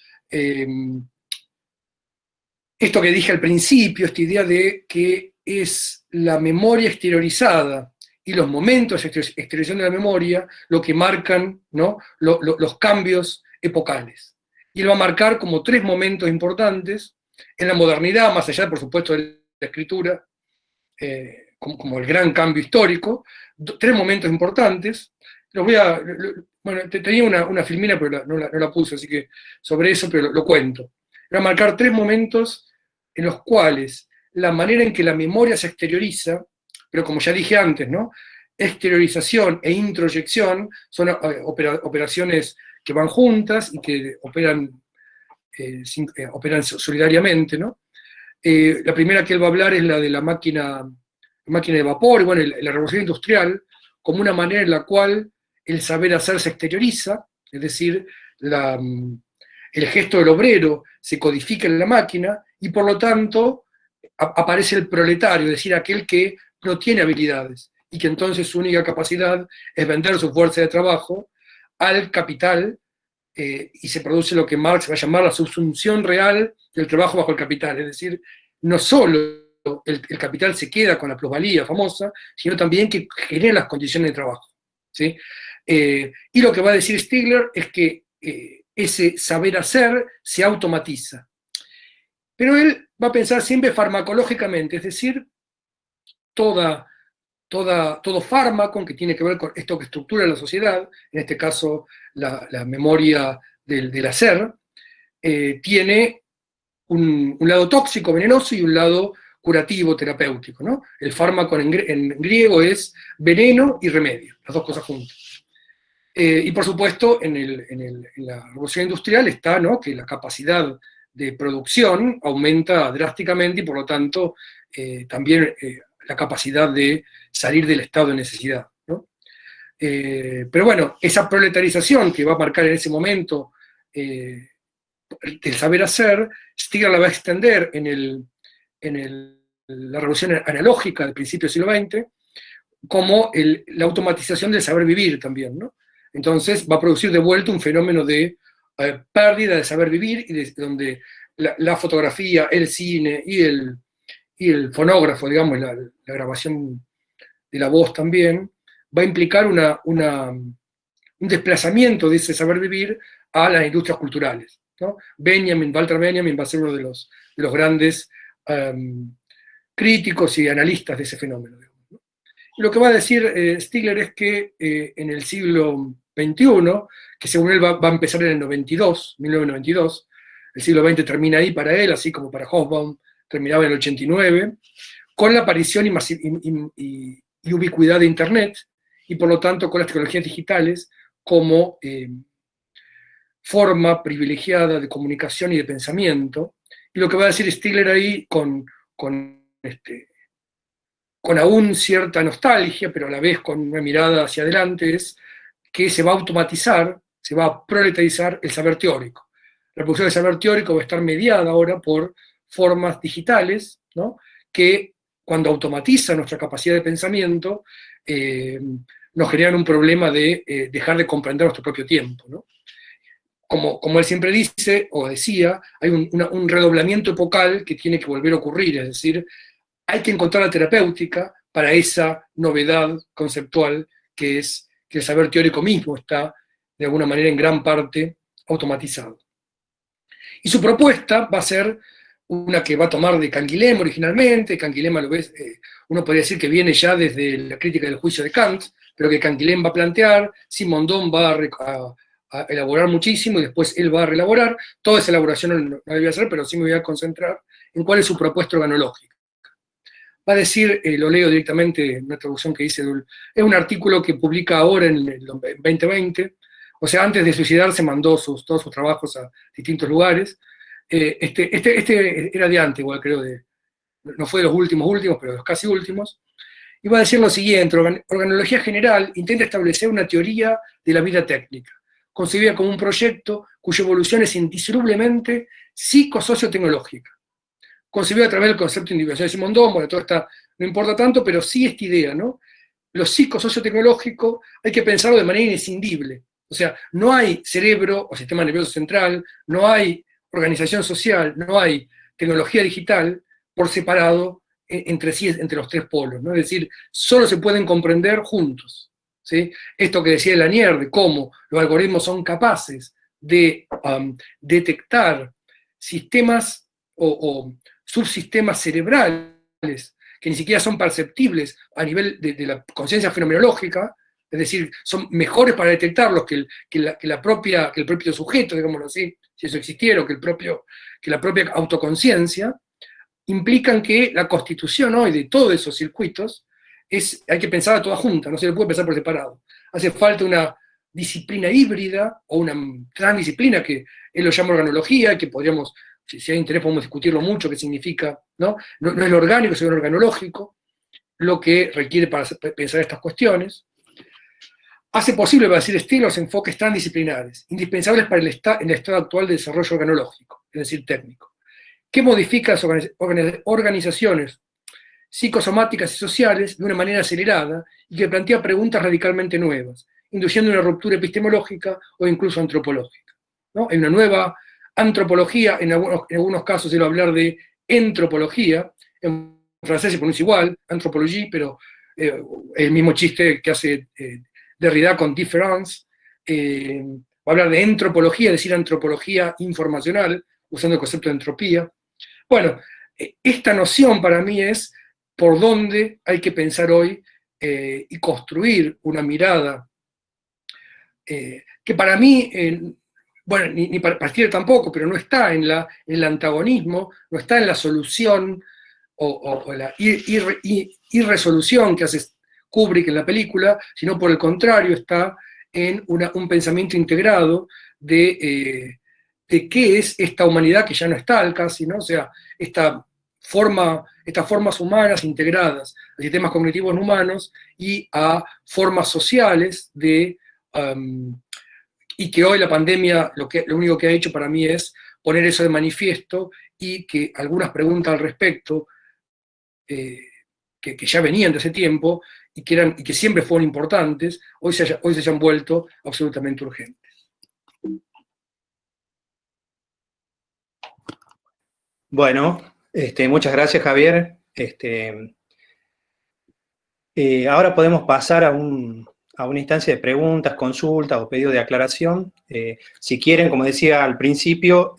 esto que dije al principio, esta idea de que es la memoria exteriorizada y los momentos de exteriorización de la memoria lo que marcan, ¿no?, los cambios epocales. Y él va a marcar como 3 momentos importantes en la modernidad, más allá, por supuesto, de la escritura, como el gran cambio histórico, 3 momentos importantes. Bueno, tenía una filmina, pero no la puse, así que sobre eso, pero lo cuento. Va a marcar 3 momentos en los cuales la manera en que la memoria se exterioriza, pero como ya dije antes, ¿no?, exteriorización e introyección son operaciones que van juntas y que operan solidariamente, ¿no? La primera que él va a hablar es la de la máquina de vapor, y bueno, la revolución industrial, como una manera en la cual el saber hacer se exterioriza, es decir, el gesto del obrero se codifica en la máquina, y por lo tanto aparece el proletario, es decir, aquel que no tiene habilidades, y que entonces su única capacidad es vender su fuerza de trabajo al capital, y se produce lo que Marx va a llamar la subsunción real del trabajo bajo el capital, es decir, no solo el capital se queda con la plusvalía famosa, sino también que genera las condiciones de trabajo, ¿sí? Y lo que va a decir Stigler es que ese saber hacer se automatiza. Pero él va a pensar siempre farmacológicamente, es decir, todo fármaco que tiene que ver con esto que estructura la sociedad, en este caso la memoria del hacer, tiene un lado tóxico, venenoso, y un lado curativo, terapéutico, ¿no? El fármaco en griego es veneno y remedio, las 2 cosas juntas. Y por supuesto, en la revolución industrial está, ¿no?, que la capacidad de producción aumenta drásticamente, y por lo tanto también la capacidad de salir del estado de necesidad, ¿no? Pero bueno, esa proletarización que va a marcar en ese momento el saber hacer, Stigler la va a extender la revolución analógica del principio del siglo XX, como la automatización del saber vivir también, ¿no? Entonces va a producir de vuelta un fenómeno de pérdida de saber vivir, y donde la fotografía, el cine y el fonógrafo, digamos, la grabación de la voz también, va a implicar un desplazamiento de ese saber vivir a las industrias culturales, ¿no? Walter Benjamin va a ser uno de los grandes críticos y analistas de ese fenómeno, ¿no? Y lo que va a decir Stigler es que en el siglo XXI, que según él va a empezar en el 1992, el siglo XX termina ahí para él, así como para Hobsbawm terminaba en el 89, con la aparición y ubicuidad de Internet, y por lo tanto con las tecnologías digitales como forma privilegiada de comunicación y de pensamiento. Y lo que va a decir Stigler ahí, con aún cierta nostalgia, pero a la vez con una mirada hacia adelante, es que se va a automatizar, se va a proletarizar el saber teórico. La producción del saber teórico va a estar mediada ahora por formas digitales, ¿no?, que cuando automatiza nuestra capacidad de pensamiento, nos generan un problema de dejar de comprender nuestro propio tiempo, ¿no? Como él siempre dice, o decía, hay un redoblamiento epocal que tiene que volver a ocurrir, es decir, hay que encontrar la terapéutica para esa novedad conceptual que es que el saber teórico mismo está, de alguna manera, en gran parte automatizado. Y su propuesta va a ser una que va a tomar de Canguilhem originalmente. Canguilhem, a lo ves, uno podría decir que viene ya desde la crítica del juicio de Kant, pero que Canguilhem va a plantear, Simondon va a elaborar muchísimo y después él va a reelaborar. Toda esa elaboración no la voy a hacer, pero sí me voy a concentrar en cuál es su propuesta organológica. Va a decir, lo leo directamente en una traducción que dice, es un artículo que publica ahora en el 2020, o sea, antes de suicidarse mandó todos sus trabajos a distintos lugares. Este era de antes, igual creo, no fue de los últimos, pero de los casi últimos. Y va a decir lo siguiente: organología general intenta establecer una teoría de la vida técnica, concebida como un proyecto cuya evolución es indisolublemente psicosociotecnológica, concebido a través del concepto de individuación de Simondon. Bueno, todo está, no importa tanto, pero sí esta idea, ¿no? Lo psicosociotecnológico hay que pensarlo de manera inescindible. O sea, no hay cerebro o sistema nervioso central, no hay organización social, no hay tecnología digital por separado entre sí, entre los tres polos, ¿no? Es decir, solo se pueden comprender juntos, ¿sí? Esto que decía Lanier, de cómo los algoritmos son capaces de detectar sistemas o subsistemas cerebrales que ni siquiera son perceptibles a nivel de la conciencia fenomenológica, es decir, son mejores para detectarlos que el propio sujeto, digámoslo así, si eso existiera, o que la propia autoconciencia, implican que la constitución hoy de todos esos circuitos hay que pensarla toda junta, no se le puede pensar por separado. Hace falta una disciplina híbrida o una transdisciplina que él lo llama organología, que podríamos, si hay interés podemos discutirlo mucho, qué significa, ¿no? No es lo orgánico, sino lo organológico, lo que requiere para pensar estas cuestiones. Hace posible, va a decir Steele, los enfoques transdisciplinares, indispensables para el estado actual de desarrollo organológico, es decir, técnico, que modifica las organizaciones psicosomáticas y sociales de una manera acelerada y que plantea preguntas radicalmente nuevas, induciendo una ruptura epistemológica o incluso antropológica, ¿no? Hay una nueva antropología, en algunos casos se va a hablar de entropología, en francés se pronuncia igual, anthropologie, pero el mismo chiste que hace Derrida con différence, va a hablar de entropología, es decir, antropología informacional, usando el concepto de entropía. Bueno, esta noción para mí es por dónde hay que pensar hoy y construir una mirada que para mí, bueno, ni partir tampoco, pero no está en el antagonismo, no está en la solución o la irresolución que hace Kubrick en la película, sino por el contrario está en un pensamiento integrado de qué es esta humanidad que ya no es tal casi, ¿no? O sea, estas formas humanas integradas a sistemas cognitivos no humanos y a formas sociales y que hoy la pandemia lo único que ha hecho para mí es poner eso de manifiesto, y que algunas preguntas al respecto que ya venían de hace tiempo y que siempre fueron importantes, hoy se hayan vuelto absolutamente urgentes. Bueno, muchas gracias, Javier. Ahora podemos pasar a una instancia de preguntas, consultas o pedido de aclaración. Si quieren, como decía al principio,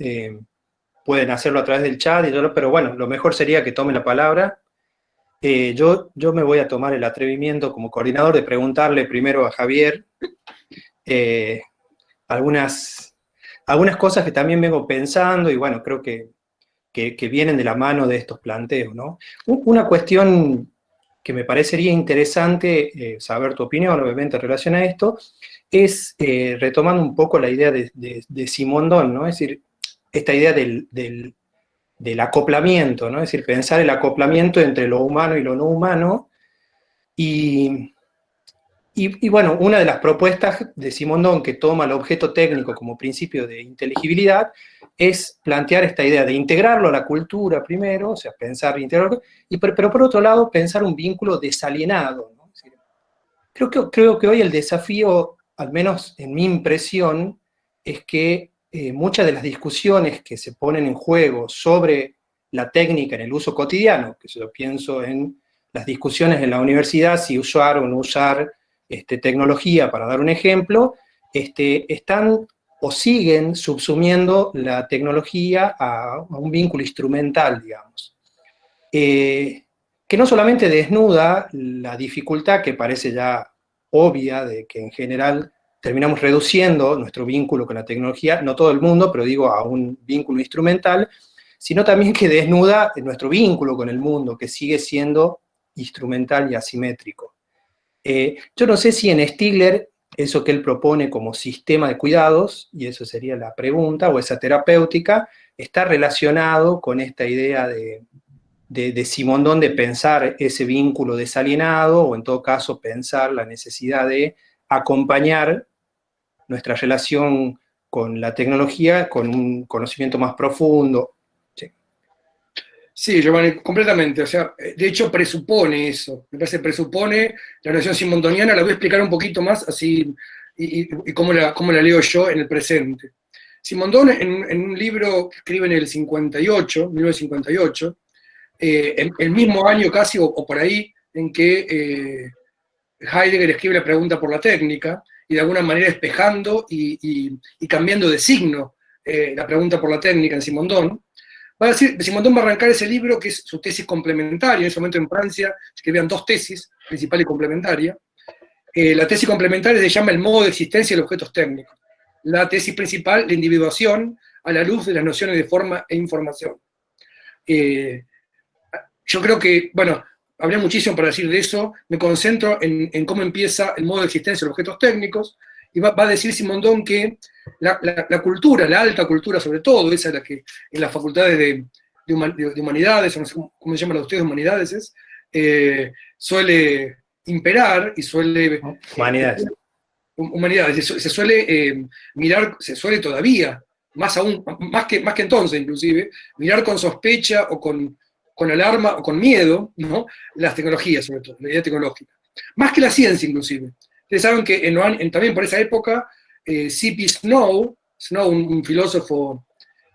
pueden hacerlo a través del chat, pero bueno, lo mejor sería que tomen la palabra. Yo me voy a tomar el atrevimiento como coordinador de preguntarle primero a Javier algunas cosas que también vengo pensando y bueno, creo que vienen de la mano de estos planteos, ¿no? Una cuestión que me parecería interesante saber tu opinión, obviamente, en relación a esto, es retomando un poco la idea de Simondon, ¿no? Es decir, esta idea del acoplamiento, ¿no? Es decir, pensar el acoplamiento entre lo humano y lo no humano. Y bueno, una de las propuestas de Simondon, que toma el objeto técnico como principio de inteligibilidad, es plantear esta idea de integrarlo a la cultura primero, o sea, pensar, integrarlo, pero por otro lado, pensar un vínculo desalienado, ¿no? Es decir, creo que hoy el desafío, al menos en mi impresión, es que muchas de las discusiones que se ponen en juego sobre la técnica en el uso cotidiano, que yo pienso en las discusiones en la universidad, si usar o no usar tecnología, para dar un ejemplo, están o siguen subsumiendo la tecnología a un vínculo instrumental, digamos. Que no solamente desnuda la dificultad que parece ya obvia de que en general terminamos reduciendo nuestro vínculo con la tecnología, no todo el mundo, pero digo a un vínculo instrumental, sino también que desnuda nuestro vínculo con el mundo, que sigue siendo instrumental y asimétrico. Yo no sé si en Stigler eso que él propone como sistema de cuidados, y eso sería la pregunta, o esa terapéutica, está relacionado con esta idea de Simondón de pensar ese vínculo desalienado, o en todo caso pensar la necesidad de acompañar nuestra relación con la tecnología con un conocimiento más profundo. Sí, Giovanni, completamente. O sea, de hecho presupone eso. Me parece presupone la noción simondoniana. La voy a explicar un poquito más así y cómo la leo yo en el presente. Simondón, en un libro que escribe en el 58, 1958, el mismo año casi, o por ahí, en que Heidegger escribe la pregunta por la técnica, y de alguna manera despejando y cambiando de signo la pregunta por la técnica en Simondón. Simondón va a arrancar ese libro, que es su tesis complementaria. En ese momento en Francia escribían dos tesis, principal y complementaria. La tesis complementaria se llama El modo de existencia de los objetos técnicos. La tesis principal, la individuación a la luz de las nociones de forma e información. Yo creo que, bueno, habría muchísimo para decir de eso. Me concentro en cómo empieza el modo de existencia de los objetos técnicos, y va a decir Simondón que la cultura, la alta cultura sobre todo, esa es la que en las facultades de humanidades, o no sé cómo se llaman ustedes, humanidades, suele imperar y suele... Humanidades, se suele mirar, se suele todavía, más que entonces inclusive, mirar con sospecha o con alarma o con miedo, ¿no? Las tecnologías, sobre todo, la idea tecnológica. Más que la ciencia, inclusive. Ustedes saben que también por esa época, C.P. Snow, un filósofo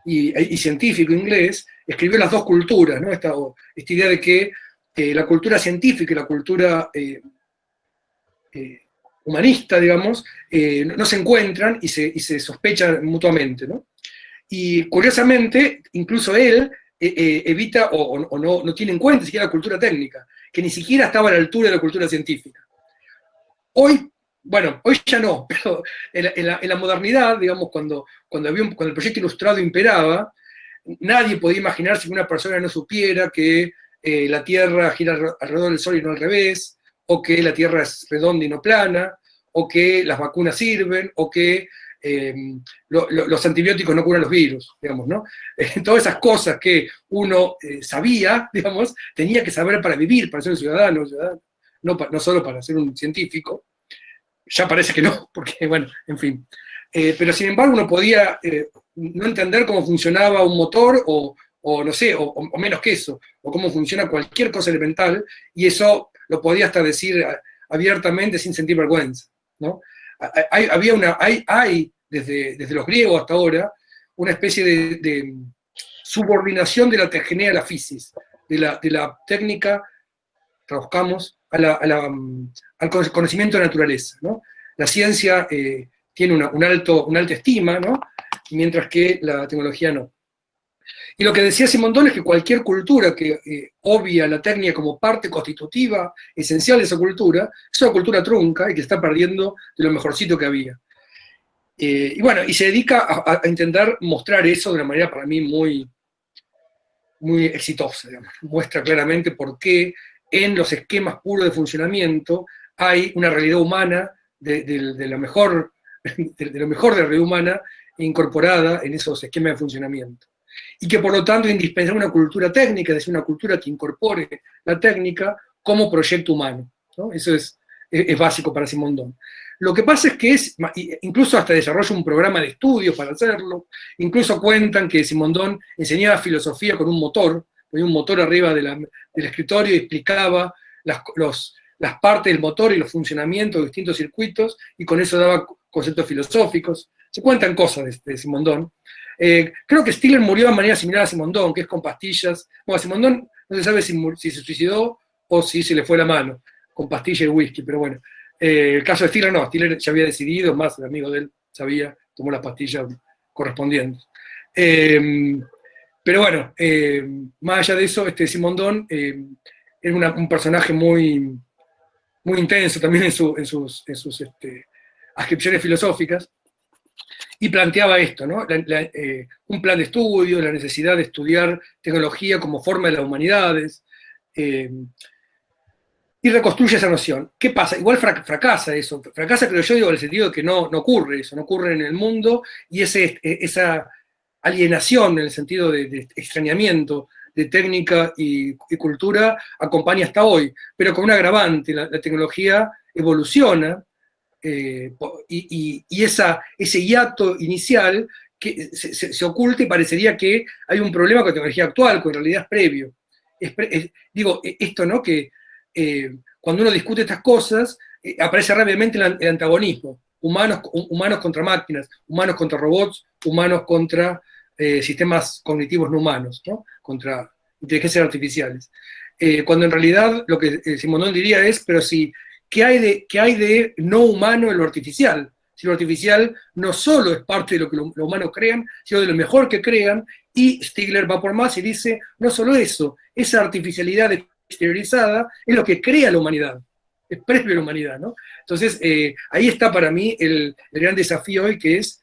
y científico inglés, escribió Las dos culturas, ¿no? Esta idea de que la cultura científica y la cultura humanista, digamos, no se encuentran y se sospechan mutuamente, ¿no? Y curiosamente, incluso él evita o no tiene en cuenta siquiera la cultura técnica, que ni siquiera estaba a la altura de la cultura científica. Hoy ya no, pero en la modernidad, digamos, cuando el proyecto ilustrado imperaba, nadie podía imaginarse que una persona no supiera que la Tierra gira alrededor del Sol y no al revés, o que la Tierra es redonda y no plana, o que las vacunas sirven, o que los antibióticos no curan los virus, digamos, ¿no? Todas esas cosas que uno sabía, digamos, tenía que saber para vivir, para ser un ciudadano, no solo para ser un científico. Ya parece que no, porque, bueno, en fin. Pero sin embargo uno podía no entender cómo funcionaba un motor, o no sé, o menos que eso, o cómo funciona cualquier cosa elemental, y eso lo podía hasta decir abiertamente sin sentir vergüenza, ¿no? Hay desde los griegos hasta ahora, una especie de subordinación de la teogenia a la physis, de la técnica, traduzcamos, al conocimiento de naturaleza, ¿no? La ciencia tiene una alta estima, ¿no? Mientras que la tecnología no. Y lo que decía Simondón es que cualquier cultura que obvia la técnica como parte constitutiva, esencial de esa cultura, es una cultura trunca y que está perdiendo de lo mejorcito que había. Y bueno, y se dedica a intentar mostrar eso de una manera para mí muy, muy exitosa, digamos. Muestra claramente por qué en los esquemas puros de funcionamiento hay una realidad humana de lo mejor de la realidad humana incorporada en esos esquemas de funcionamiento. Y que por lo tanto es indispensable una cultura técnica, es decir, una cultura que incorpore la técnica como proyecto humano, ¿no? Eso es básico para Simondón. Lo que pasa es que incluso hasta desarrolla un programa de estudios para hacerlo, incluso cuentan que Simondón enseñaba filosofía con un motor, ponía un motor arriba del escritorio y explicaba las partes del motor y los funcionamientos de distintos circuitos, y con eso daba conceptos filosóficos. Se cuentan cosas de Simondón. Creo que Stigler murió de manera similar a Simondón, que es con pastillas. Bueno, Simondón no se sabe si se suicidó o si se le fue la mano, con pastillas y whisky, pero bueno. El caso de Stigler no, Stigler ya había decidido, más el amigo de él sabía tomó las pastillas correspondientes. Pero bueno, más allá de eso, Simondon es un personaje muy, muy intenso también en sus ascripciones filosóficas, y planteaba esto, ¿no? Un plan de estudio, la necesidad de estudiar tecnología como forma de las humanidades, y reconstruye esa noción. ¿Qué pasa? Igual fracasa eso, fracasa, creo yo, digo, en el sentido de que no ocurre eso, no ocurre en el mundo, y esa alienación, en el sentido de extrañamiento de técnica y cultura, acompaña hasta hoy, pero con un agravante: la tecnología evoluciona, y ese hiato inicial que se oculta, y parecería que hay un problema con la tecnología actual, que en realidad es previo. Digo, esto, ¿no? Que cuando uno discute estas cosas, aparece rápidamente el antagonismo: humanos contra máquinas, humanos contra robots, humanos contra sistemas cognitivos no humanos, ¿no? Contra inteligencias artificiales. Cuando en realidad lo que Simondon diría es, pero si, ¿qué hay de no humano en lo artificial? Si lo artificial no solo es parte de lo que los humanos crean, sino de lo mejor que crean, y Stigler va por más y dice, no solo eso, esa artificialidad exteriorizada es lo que crea la humanidad, es previo a la humanidad, ¿no? Entonces, ahí está para mí el gran desafío hoy, que es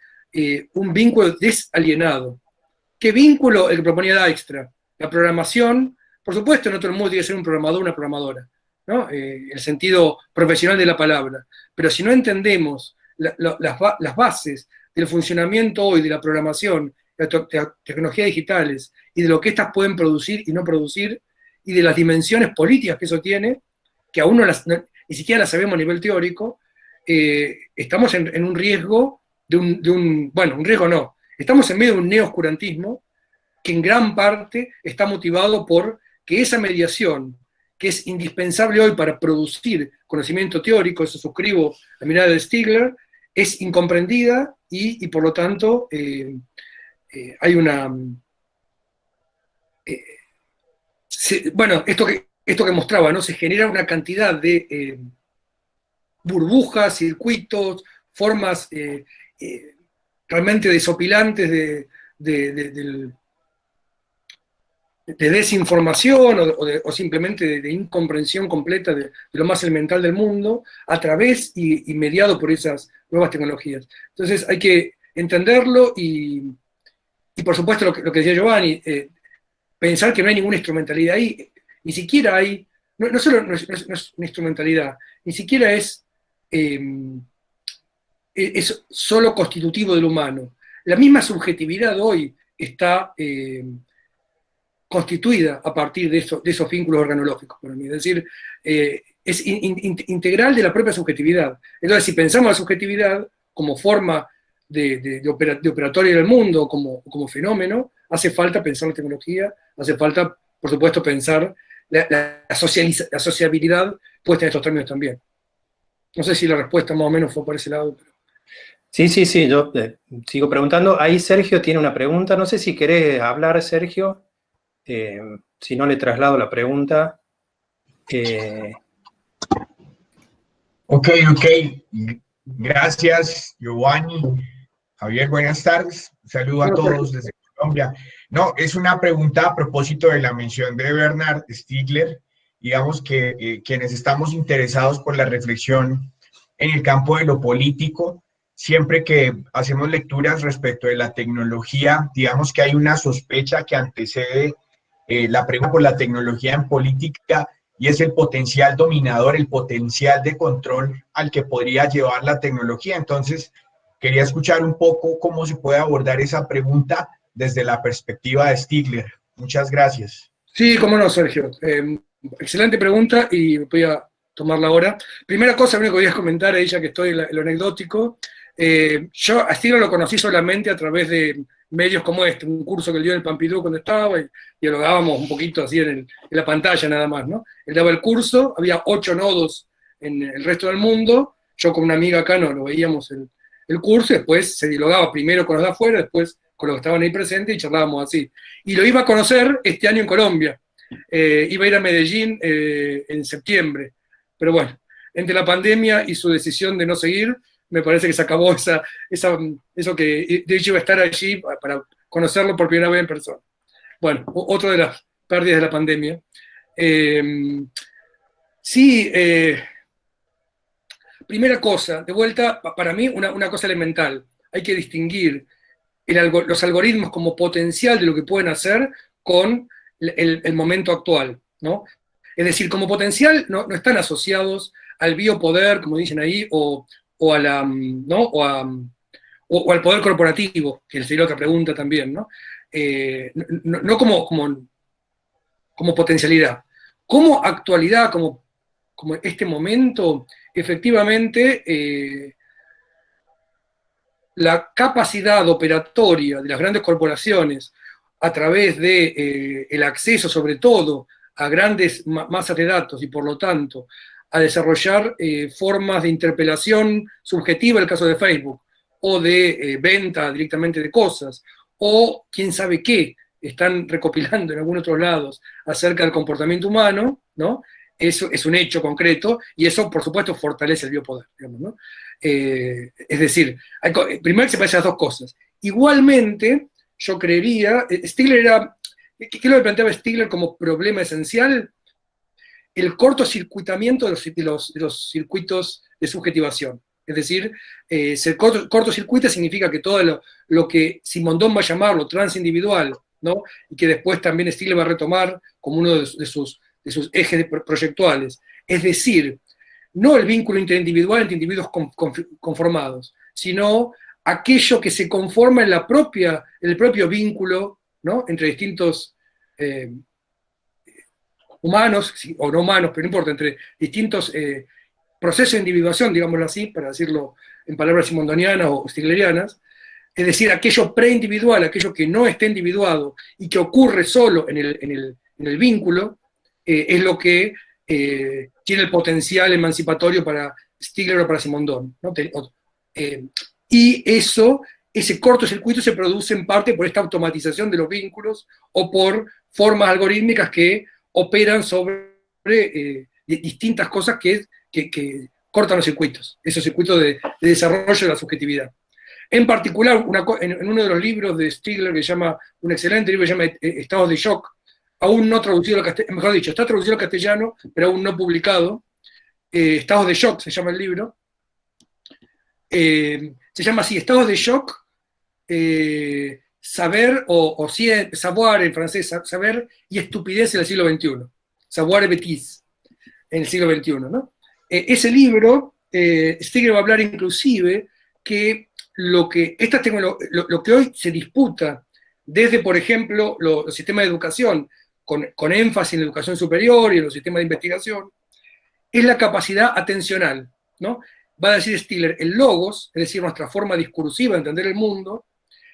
un vínculo desalienado. ¿Qué vínculo? El que proponía Dijkstra. La programación, por supuesto, no todo el mundo tiene que ser un programador o una programadora, ¿no? El sentido profesional de la palabra. Pero si no entendemos las bases del funcionamiento hoy de la programación, de las tecnologías digitales, y de lo que éstas pueden producir y no producir, y de las dimensiones políticas que eso tiene, que aún ni siquiera las sabemos a nivel teórico, estamos en un riesgo bueno, un riesgo no, estamos en medio de un neoscurantismo que en gran parte está motivado por que esa mediación, que es indispensable hoy para producir conocimiento teórico, eso suscribo la mirada de Stigler, es incomprendida, y por lo tanto hay una... bueno, esto que mostraba, ¿no? Se genera una cantidad de burbujas, circuitos, formas realmente desopilantes de desinformación, o simplemente de incomprensión completa de lo más elemental del mundo, a través y mediado por esas nuevas tecnologías. Entonces hay que entenderlo, y por supuesto lo que decía Giovanni, pensar que no hay ninguna instrumentalidad ahí, ni siquiera hay, no solo no es una instrumentalidad, ni siquiera es solo constitutivo del humano. La misma subjetividad hoy está constituida a partir de esos vínculos organológicos, para mí. Es decir, es integral de la propia subjetividad. Entonces, si pensamos la subjetividad como forma de operatoria del mundo, como fenómeno, hace falta pensar la tecnología, hace falta, por supuesto, pensar la sociabilidad puesta en estos términos también. No sé si la respuesta más o menos fue por ese lado. Pero... Sí, yo sigo preguntando. Ahí Sergio tiene una pregunta, no sé si querés hablar, Sergio. Si no, le traslado la pregunta. Ok. Gracias, Giovanni. Javier, buenas tardes. Un saludo a todos desde Colombia. No, es una pregunta a propósito de la mención de Bernard Stiegler. Digamos que quienes estamos interesados por la reflexión en el campo de lo político, siempre que hacemos lecturas respecto de la tecnología, digamos que hay una sospecha que antecede la pregunta por la tecnología en política, y es el potencial dominador, el potencial de control al que podría llevar la tecnología. Entonces, quería escuchar un poco cómo se puede abordar esa pregunta desde la perspectiva de Stiegler. Muchas gracias. Sí, cómo no, Sergio. Excelente pregunta, y voy a tomarla ahora. Primera cosa, lo único que voy a comentar a ella, que estoy en lo anecdótico. Yo a Stiegler lo conocí solamente a través de medios como un curso que él dio en el Pompidou cuando estaba, y dialogábamos un poquito así en la pantalla nada más, ¿no? Él daba el curso, había 8 nodos en el resto del mundo, yo con una amiga acá no lo veíamos el curso, y después se dialogaba primero con los de afuera, después con los que estaban ahí presentes, y charlábamos así. Y lo iba a conocer este año en Colombia, iba a ir a Medellín en septiembre, pero bueno, entre la pandemia y su decisión de no seguir, me parece que se acabó eso que de hecho iba a estar allí para conocerlo por primera vez en persona. Bueno, otra de las pérdidas de la pandemia. Sí, primera cosa, de vuelta, para mí una cosa elemental, hay que distinguir los algoritmos como potencial de lo que pueden hacer con el momento actual, ¿no? Es decir, como potencial no están asociados al biopoder, como dicen ahí, o a la, ¿no? o al poder corporativo, que sería otra pregunta también, ¿no? No como potencialidad. Como actualidad, como este momento, efectivamente, la capacidad operatoria de las grandes corporaciones a través de el acceso, sobre todo, a grandes masas de datos y, por lo tanto, a desarrollar formas de interpelación subjetiva, en el caso de Facebook, o de venta directamente de cosas, o quién sabe qué están recopilando en algunos otros lados acerca del comportamiento humano, ¿no? Eso es un hecho concreto, y eso, por supuesto, fortalece el biopoder, digamos, ¿no? Es decir, primero que se parecen las dos cosas. Igualmente, yo creería, Stigler era, ¿qué es lo que planteaba Stigler como problema esencial? El cortocircuitamiento de los circuitos de subjetivación. Es decir, ser cortocircuita significa que todo lo que Simondon va a llamarlo transindividual, ¿no? Y que después también Stigler va a retomar como uno de sus ejes proyectuales. Es decir, no el vínculo interindividual entre individuos conformados, sino aquello que se conforma en el propio vínculo, ¿no? Entre distintos humanos, o no humanos, pero no importa, entre distintos procesos de individuación, digámoslo así, para decirlo en palabras simondonianas o stiglerianas, es decir, aquello preindividual, aquello que no está individuado y que ocurre solo en el vínculo, es lo que tiene el potencial emancipatorio para Stigler o para Simondon, ¿no? Y ese cortocircuito se produce en parte por esta automatización de los vínculos o por formas algorítmicas que operan sobre distintas cosas que cortan los circuitos, esos circuitos de desarrollo de la subjetividad. En particular, en uno de los libros de Stigler, que se llama, un excelente libro que se llama Estados de Shock, aún no traducido al castellano, mejor dicho, está traducido al castellano, pero aún no publicado, Estados de Shock se llama el libro, se llama así, Estados de Shock, saber, o savoir en francés, saber y estupidez en el siglo XXI, savoir et bêtise en el siglo XXI, ¿no? Ese libro, Stigler va a hablar inclusive que lo que hoy se disputa desde, por ejemplo, los sistemas de educación, con énfasis en la educación superior y en los sistemas de investigación, es la capacidad atencional, ¿no? Va a decir Stigler, el logos, es decir, nuestra forma discursiva de entender el mundo,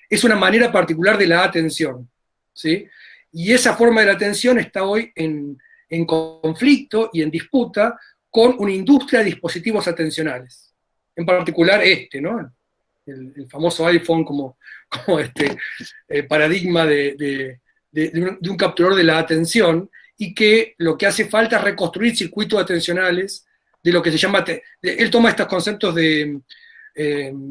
es una manera particular de la atención, ¿sí? Y esa forma de la atención está hoy en conflicto y en disputa con una industria de dispositivos atencionales. En particular ¿no? El famoso iPhone como paradigma de un capturador de la atención, y que lo que hace falta es reconstruir circuitos atencionales de lo que se llama, él toma estos conceptos de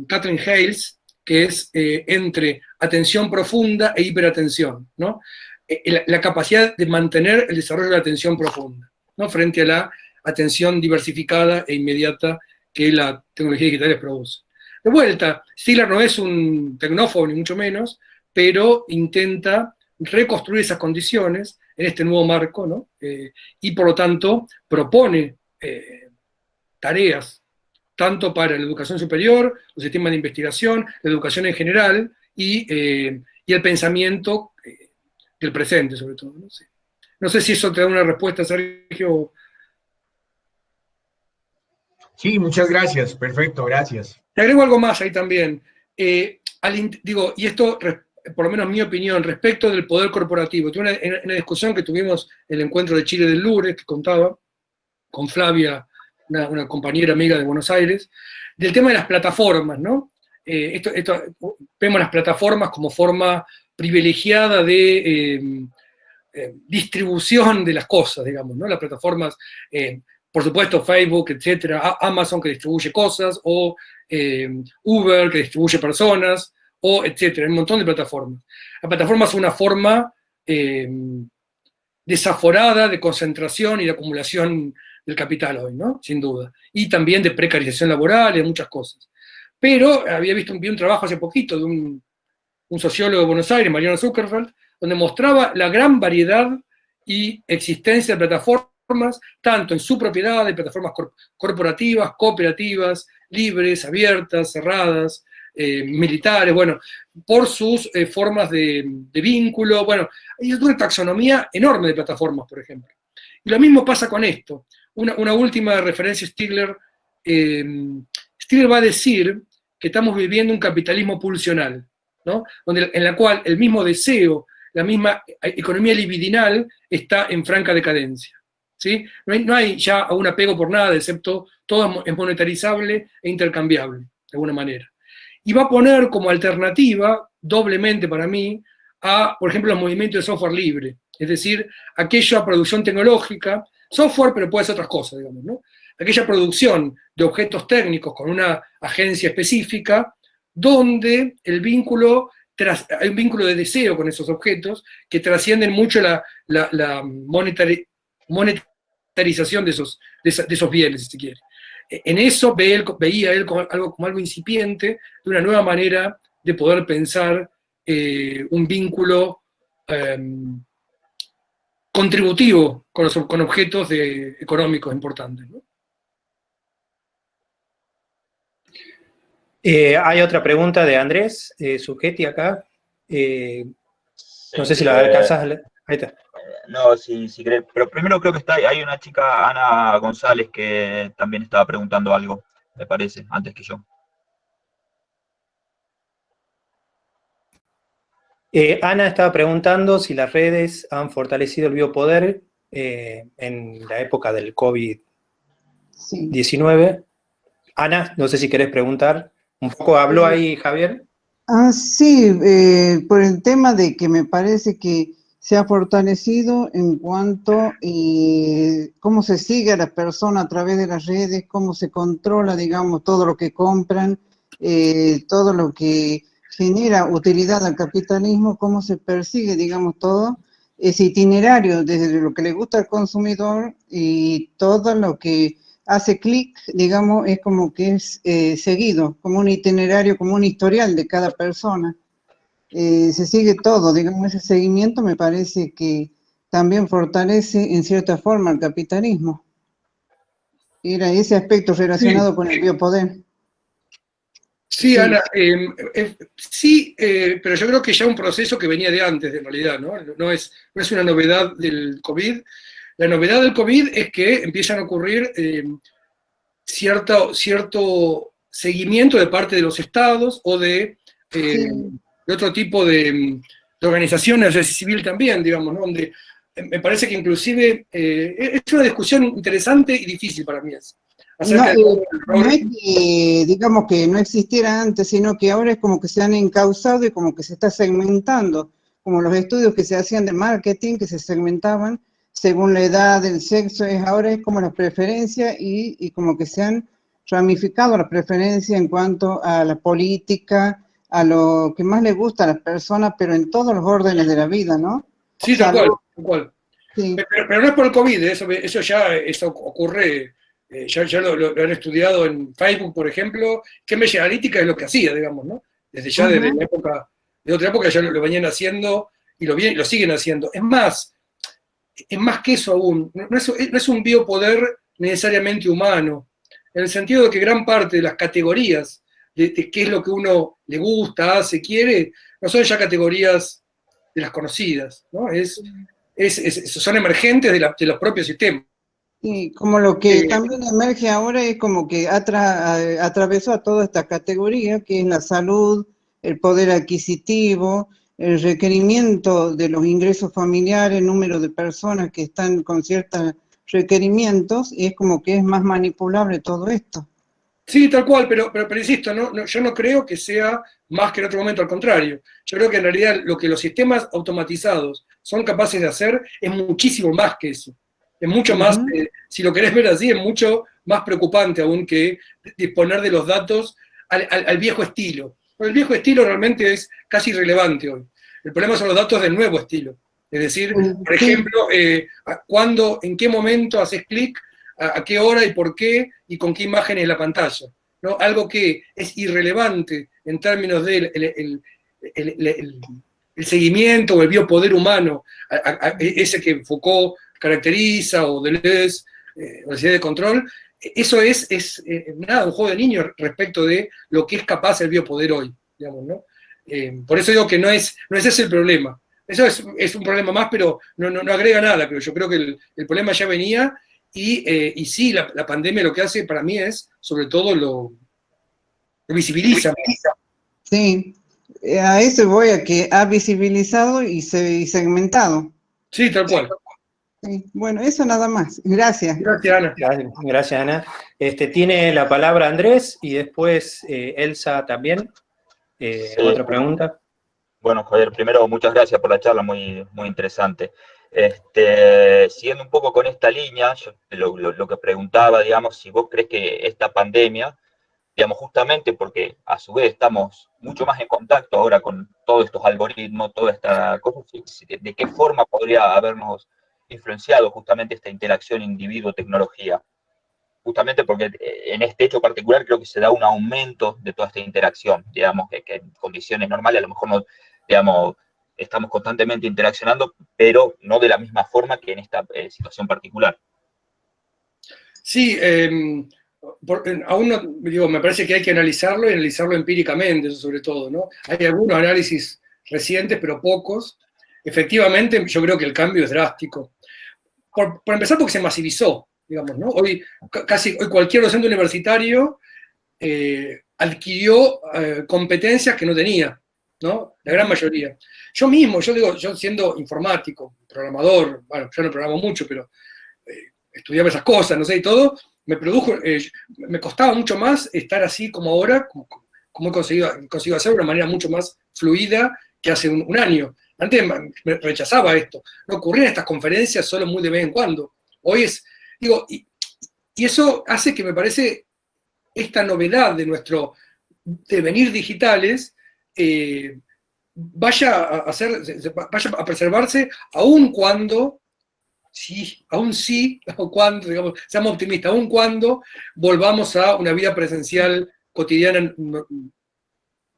Catherine Hales, que es entre atención profunda e hiperatención, ¿no? La capacidad de mantener el desarrollo de la atención profunda, ¿no? Frente a la atención diversificada e inmediata que la tecnología digital les produce. De vuelta, Stigler no es un tecnófobo, ni mucho menos, pero intenta reconstruir esas condiciones en este nuevo marco, ¿no? Y por lo tanto propone tareas tanto para la educación superior, los sistemas de investigación, la educación en general y el pensamiento del presente, sobre todo. ¿No? Sí. No sé si eso te da una respuesta, Sergio. Sí, muchas gracias. Perfecto, gracias. Te agrego algo más ahí también. Y esto, por lo menos mi opinión, respecto del poder corporativo. Tuve una discusión que tuvimos en el encuentro de Chile del Louvre, que contaba con Flavia, una compañera amiga de Buenos Aires, del tema de las plataformas, ¿no? Vemos las plataformas como forma privilegiada de distribución de las cosas, digamos, ¿no? Las plataformas por supuesto Facebook, etcétera, Amazon que distribuye cosas, o Uber que distribuye personas, o etcétera, un montón de plataformas. La plataforma es una forma desaforada de concentración y de acumulación del capital hoy, ¿no? Sin duda. Y también de precarización laboral y de muchas cosas. Pero vi un trabajo hace poquito de un sociólogo de Buenos Aires, Mariano Zuckerfeld, donde mostraba la gran variedad y existencia de plataformas, tanto en su propiedad, de plataformas corporativas, cooperativas, libres, abiertas, cerradas, militares, bueno, por sus formas de vínculo, bueno, hay una taxonomía enorme de plataformas, por ejemplo. Y lo mismo pasa con esto. Una última referencia, Stigler va a decir que estamos viviendo un capitalismo pulsional, ¿no? En la cual el mismo deseo, la misma economía libidinal está en franca decadencia. ¿Sí? No hay ya un apego por nada, excepto todo es monetarizable e intercambiable, de alguna manera. Y va a poner como alternativa, doblemente para mí, a, por ejemplo, los movimientos de software libre, es decir, aquella producción tecnológica, software, pero puede ser otras cosas, digamos, ¿no? Aquella producción de objetos técnicos con una agencia específica, donde hay un vínculo de deseo con esos objetos que trascienden mucho la monetarización de esos bienes, si se quiere. En eso veía él como algo incipiente, de una nueva manera de poder pensar un vínculo contributivo con objetos económicos importantes, ¿no? Hay otra pregunta de Andrés Sujetti acá. No sé si la alcanzas. Ahí está. No, si querés. Pero primero creo que hay una chica, Ana González, que también estaba preguntando algo, me parece, antes que yo. Ana estaba preguntando si las redes han fortalecido el biopoder en la época del COVID-19. Sí. Ana, no sé si querés preguntar. Un poco habló ahí Javier. Sí, por el tema de que me parece que se ha fortalecido en cuanto cómo se sigue a la persona a través de las redes, cómo se controla, digamos, todo lo que compran, todo lo que genera utilidad al capitalismo, cómo se persigue, digamos, todo ese itinerario desde lo que le gusta al consumidor y todo lo que hace clic, digamos, es como que es seguido, como un itinerario, como un historial de cada persona. Se sigue todo, digamos, ese seguimiento me parece que también fortalece en cierta forma el capitalismo. Era ese aspecto relacionado con el biopoder. Sí, Ana, sí, pero yo creo que ya un proceso que venía de antes, en realidad, ¿no? No es una novedad del COVID. La novedad del COVID es que empiezan a ocurrir cierto seguimiento de parte de los estados o de otro tipo de organizaciones, de sociedad civil también, digamos, ¿no? Donde me parece que inclusive es una discusión interesante y difícil para mí. No es que, digamos, que no existiera antes, sino que ahora es como que se han encauzado y como que se está segmentando, como los estudios que se hacían de marketing, que se segmentaban según la edad, el sexo, ahora es como las preferencias y como que se han ramificado las preferencias en cuanto a la política, a lo que más le gusta a las personas, pero en todos los órdenes de la vida, ¿no? Sí, tal cual. Sí. Pero no es por el COVID, eso ocurre, ya lo han estudiado en Facebook, por ejemplo. Cambridge Analytica es lo que hacía, digamos, ¿no? Desde la época, de otra época ya lo venían haciendo y lo siguen haciendo. Es más que eso aún, no es un biopoder necesariamente humano, en el sentido de que gran parte de las categorías de qué es lo que uno le gusta, hace, quiere, no son ya categorías de las conocidas, ¿no? Son emergentes de los propios sistemas. Sí, como lo que también emerge ahora es como que atravesó a toda esta categoría, que es la salud, el poder adquisitivo, el requerimiento de los ingresos familiares, el número de personas que están con ciertos requerimientos, y es como que es más manipulable todo esto. Sí, tal cual, pero insisto, yo no creo que sea más que en otro momento, al contrario. Yo creo que en realidad lo que los sistemas automatizados son capaces de hacer es muchísimo más que eso. Es mucho más, si lo querés ver así, es mucho más preocupante aún que disponer de los datos al viejo estilo. Pero el viejo estilo realmente es casi irrelevante hoy. El problema son los datos del nuevo estilo. Es decir, por ejemplo, cuándo, en qué momento haces clic, a qué hora y por qué, y con qué imagen en la pantalla, ¿no? Algo que es irrelevante en términos del el seguimiento o el biopoder humano, ese que Foucault caracteriza, o Deleuze, Universidad de Control. Eso es nada, un juego de niños respecto de lo que es capaz el biopoder hoy, digamos, ¿no? Por eso digo que no es ese el problema. Eso es un problema más, pero no agrega nada, pero yo creo que el problema ya venía, y sí, la pandemia lo que hace para mí es, sobre todo, lo visibiliza. Sí, a eso voy, a que ha visibilizado y segmentado. Sí, tal cual. Sí, bueno, eso nada más. Gracias. Gracias, Ana. Gracias, Ana. Tiene la palabra Andrés y después Elsa también. Sí. ¿Otra pregunta? Bueno, Javier, primero muchas gracias por la charla, muy, muy interesante. Siguiendo un poco con esta línea, yo lo que preguntaba, digamos, si vos crees que esta pandemia, digamos, justamente porque a su vez estamos mucho más en contacto ahora con todos estos algoritmos, toda esta cosa, ¿de qué forma podría habernos influenciado justamente esta interacción individuo-tecnología? Justamente porque en este hecho particular creo que se da un aumento de toda esta interacción, digamos, que en condiciones normales a lo mejor no, digamos, estamos constantemente interaccionando, pero no de la misma forma que en esta situación particular. Sí, aún no, digo, me parece que hay que analizarlo, y analizarlo empíricamente, eso sobre todo, ¿no? Hay algunos análisis recientes, pero pocos. Efectivamente, yo creo que el cambio es drástico. Por empezar, porque se masivizó, digamos, ¿no? Hoy cualquier docente universitario adquirió competencias que no tenía, ¿no? La gran mayoría. Yo mismo, yo siendo informático, programador, bueno, yo no programo mucho, pero estudiaba esas cosas, no sé, y todo, me costaba mucho más estar así como ahora, como he conseguido hacerlo de una manera mucho más fluida que hace un año. Antes me rechazaba esto. No ocurrían estas conferencias solo muy de vez en cuando. Hoy y eso hace que me parece esta novedad de nuestro devenir digitales vaya a preservarse, aun cuando, digamos, seamos optimistas, aun cuando volvamos a una vida presencial cotidiana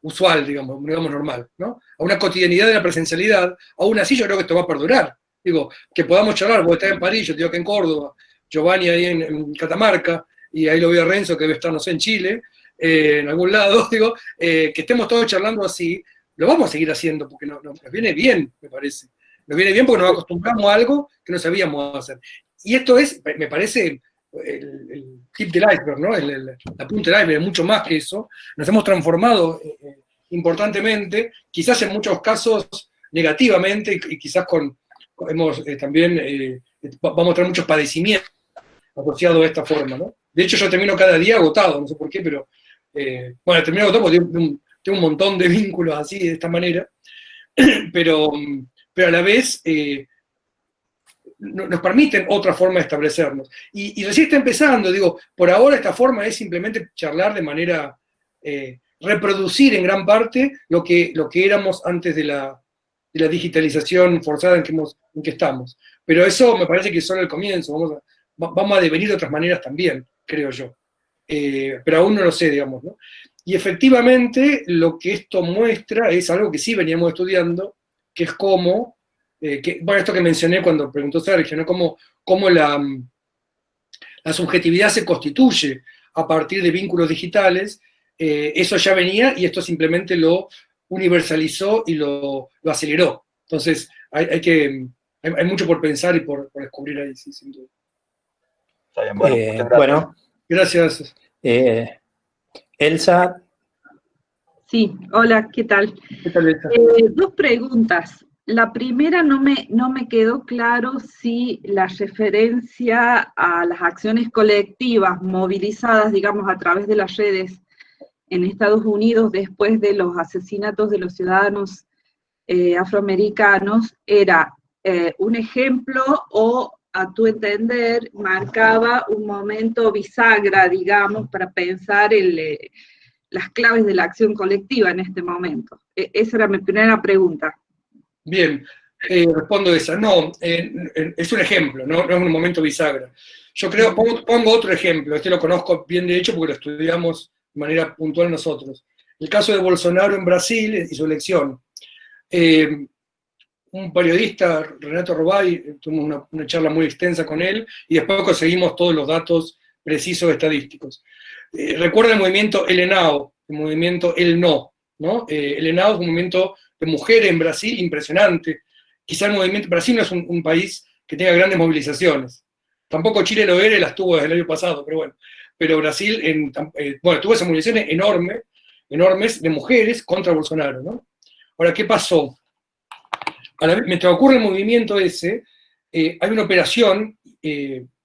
usual, digamos normal, ¿no? A una cotidianidad de la presencialidad. Aún así yo creo que esto va a perdurar. Digo, que podamos charlar, vos estás en París, yo estoy acá en Córdoba, Giovanni ahí en Catamarca, y ahí lo veo a Renzo, que debe estar, no sé, en Chile, en algún lado, digo, que estemos todos charlando así, lo vamos a seguir haciendo, porque nos viene bien, me parece. Nos viene bien porque nos acostumbramos a algo que no sabíamos hacer. Y esto es, me parece, el tip del iceberg, ¿no? La punta del iceberg, mucho más que eso. Nos hemos transformado importantemente, quizás en muchos casos negativamente, y quizás también vamos a tener muchos padecimientos asociados a esta forma, ¿no? De hecho, yo termino cada día agotado, no sé por qué, pero bueno, termino agotado porque tengo un montón de vínculos así, de esta manera, pero a la vez nos permiten otra forma de establecernos. Y recién está empezando, digo, por ahora esta forma es simplemente charlar de manera, reproducir en gran parte lo que éramos antes de la digitalización forzada en que estamos. Pero eso me parece que es solo el comienzo, vamos a devenir de otras maneras también, creo yo. Pero aún no lo sé, digamos, ¿no? Y efectivamente lo que esto muestra es algo que sí veníamos estudiando, que es cómo, bueno, esto que mencioné cuando preguntó Sergio, ¿no? Cómo la subjetividad se constituye a partir de vínculos digitales. Eso ya venía y esto simplemente lo universalizó y lo aceleró. Entonces, hay mucho por pensar y por descubrir ahí, sí, sin duda. Está bien, bueno, muchas gracias. Bueno, gracias. Elsa. Sí, hola, ¿qué tal? ¿Qué tal, Elsa? Dos preguntas. La primera, no me quedó claro si la referencia a las acciones colectivas movilizadas, digamos, a través de las redes en Estados Unidos después de los asesinatos de los ciudadanos afroamericanos era un ejemplo o a tu entender, marcaba un momento bisagra, digamos, para pensar las claves de la acción colectiva en este momento? Esa era mi primera pregunta. Bien, respondo esa. No, es un ejemplo, no es un momento bisagra. Yo creo, pongo otro ejemplo, este lo conozco bien de hecho porque lo estudiamos de manera puntual nosotros. El caso de Bolsonaro en Brasil y su elección. Un periodista, Renato Robay, tuvimos una charla muy extensa con él y después conseguimos todos los datos precisos estadísticos. Recuerda el movimiento El Henao, el movimiento El No, ¿no? El Henao es un movimiento de mujeres en Brasil impresionante. Quizá el movimiento, Brasil no es un país que tenga grandes movilizaciones. Tampoco Chile lo era y las tuvo desde el año pasado, pero bueno. Pero Brasil, tuvo esas movilizaciones enormes de mujeres contra Bolsonaro, ¿no? Ahora, ¿qué pasó? Mientras ocurre el movimiento ese, hay una operación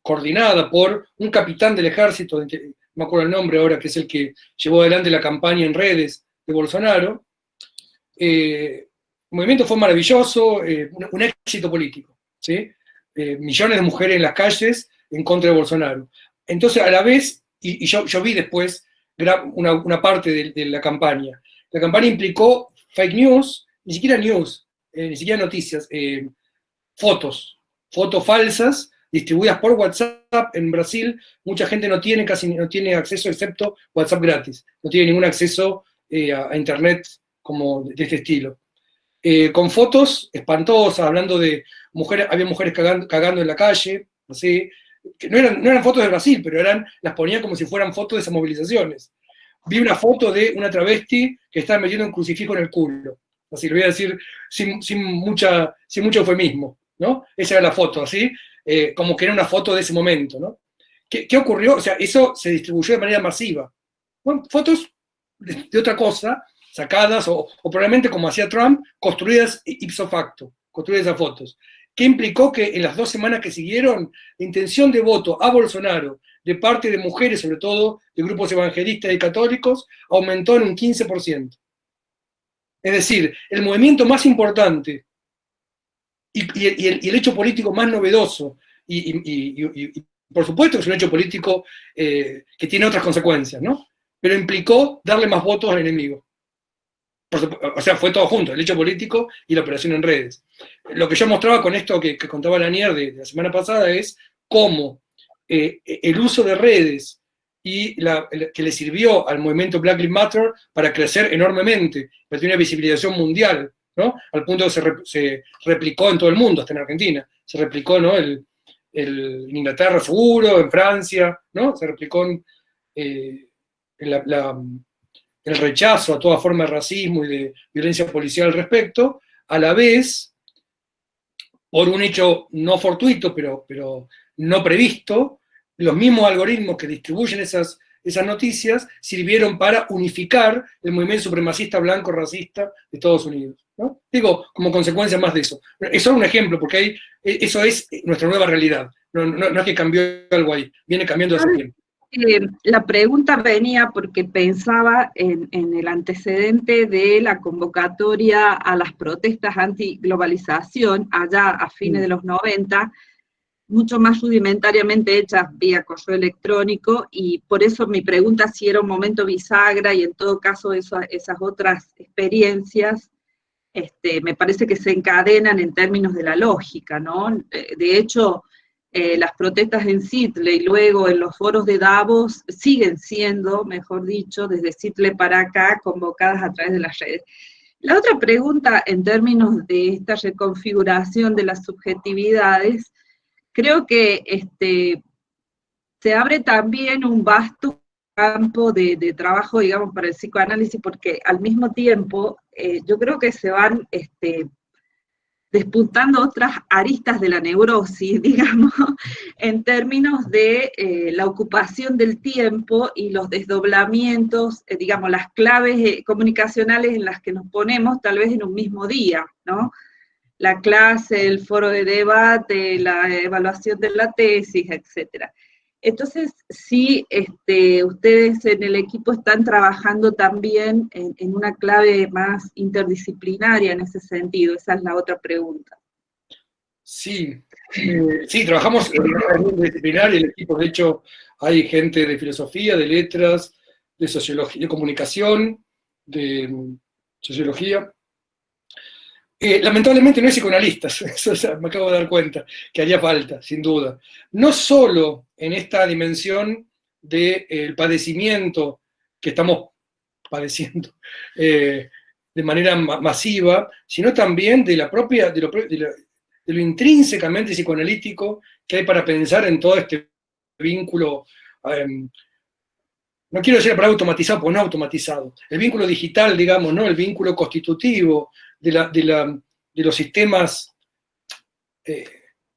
coordinada por un capitán del ejército, no me acuerdo el nombre ahora, que es el que llevó adelante la campaña en redes de Bolsonaro. El movimiento fue maravilloso, un éxito político, ¿sí? Millones de mujeres en las calles en contra de Bolsonaro. Entonces, a la vez, y yo vi después una parte de la campaña. La campaña implicó fake news, ni siquiera news, ni siquiera noticias, fotos falsas distribuidas por WhatsApp. En Brasil mucha gente casi no tiene acceso excepto WhatsApp gratis, no tiene ningún acceso a internet como de este estilo. Con fotos espantosas, hablando de mujeres, había mujeres cagando en la calle, así, que no eran fotos de Brasil, pero las ponían como si fueran fotos de esas movilizaciones. Vi una foto de una travesti que estaba metiendo un crucifijo en el culo. Así lo voy a decir sin mucho eufemismo, ¿no? Esa era la foto, así, como que era una foto de ese momento, ¿no? ¿Qué ocurrió? O sea, eso se distribuyó de manera masiva. Bueno, fotos de otra cosa, sacadas, o probablemente como hacía Trump, construidas ipso facto, construidas esas fotos. ¿Qué implicó? Que en las 2 semanas que siguieron, la intención de voto a Bolsonaro, de parte de mujeres, sobre todo de grupos evangelistas y católicos, aumentó en un 15%. Es decir, el movimiento más importante y el hecho político más novedoso, y por supuesto que es un hecho político que tiene otras consecuencias, ¿no? Pero implicó darle más votos al enemigo. O sea, fue todo junto, el hecho político y la operación en redes. Lo que yo mostraba con esto que contaba Lanier de la semana pasada es cómo el uso de redes y que le sirvió al movimiento Black Lives Matter para crecer enormemente, para tener una visibilización mundial, ¿no? Al punto que se replicó en todo el mundo, hasta en Argentina. Se replicó, ¿no? En Inglaterra seguro, en Francia, ¿no? Se replicó el rechazo a toda forma de racismo y de violencia policial al respecto, a la vez, por un hecho no fortuito, pero no previsto, los mismos algoritmos que distribuyen esas noticias sirvieron para unificar el movimiento supremacista blanco racista de Estados Unidos, ¿no? Digo, como consecuencia más de eso. Es solo un ejemplo, porque eso es nuestra nueva realidad. No es que cambió algo ahí, viene cambiando hace tiempo. La pregunta venía porque pensaba en el antecedente de la convocatoria a las protestas antiglobalización allá a fines de los 90, mucho más rudimentariamente hechas vía correo electrónico, y por eso mi pregunta si era un momento bisagra, y en todo caso esas otras experiencias me parece que se encadenan en términos de la lógica, ¿no? De hecho, las protestas en Seattle y luego en los foros de Davos siguen siendo, mejor dicho, desde Seattle para acá, convocadas a través de las redes. La otra pregunta en términos de esta reconfiguración de las subjetividades, creo que se abre también un vasto campo de trabajo, digamos, para el psicoanálisis, porque al mismo tiempo yo creo que se van despuntando otras aristas de la neurosis, digamos, en términos de la ocupación del tiempo y los desdoblamientos, digamos, las claves comunicacionales en las que nos ponemos tal vez en un mismo día, ¿no? La clase, el foro de debate, la evaluación de la tesis, etcétera. Entonces, sí, ustedes en el equipo están trabajando también en una clave más interdisciplinaria en ese sentido. Esa es la otra pregunta. Sí, sí, trabajamos en una multidisciplinar y el equipo, de hecho, hay gente de filosofía, de letras, de sociología, de comunicación, de sociología. Lamentablemente no hay psicoanalistas, eso me acabo de dar cuenta, que haría falta, sin duda. No solo en esta dimensión del padecimiento que estamos padeciendo de manera masiva, sino también de la propia, de lo intrínsecamente psicoanalítico que hay para pensar en todo este vínculo, no quiero decir la palabra automatizado, porque no automatizado, el vínculo digital, digamos, ¿no? El vínculo constitutivo de los sistemas,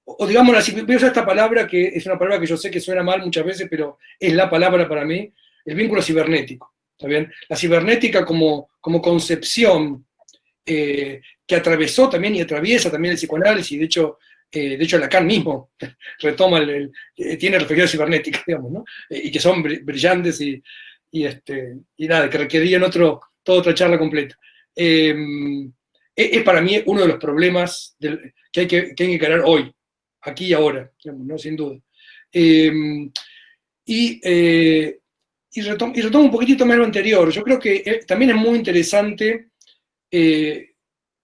o digamos, voy a usar esta palabra que es una palabra que yo sé que suena mal muchas veces, pero es la palabra para mí, el vínculo cibernético, ¿está bien? La cibernética como concepción que atravesó también y atraviesa también el psicoanálisis, de hecho Lacan mismo retoma, tiene referencias cibernéticas, digamos, ¿no? Y que son brillantes y nada, que requerían toda otra charla completa. Es para mí uno de los problemas que hay que encarar hoy, aquí y ahora, digamos, ¿no? Sin duda. Y retomo un poquitito más lo anterior. Yo creo que también es muy interesante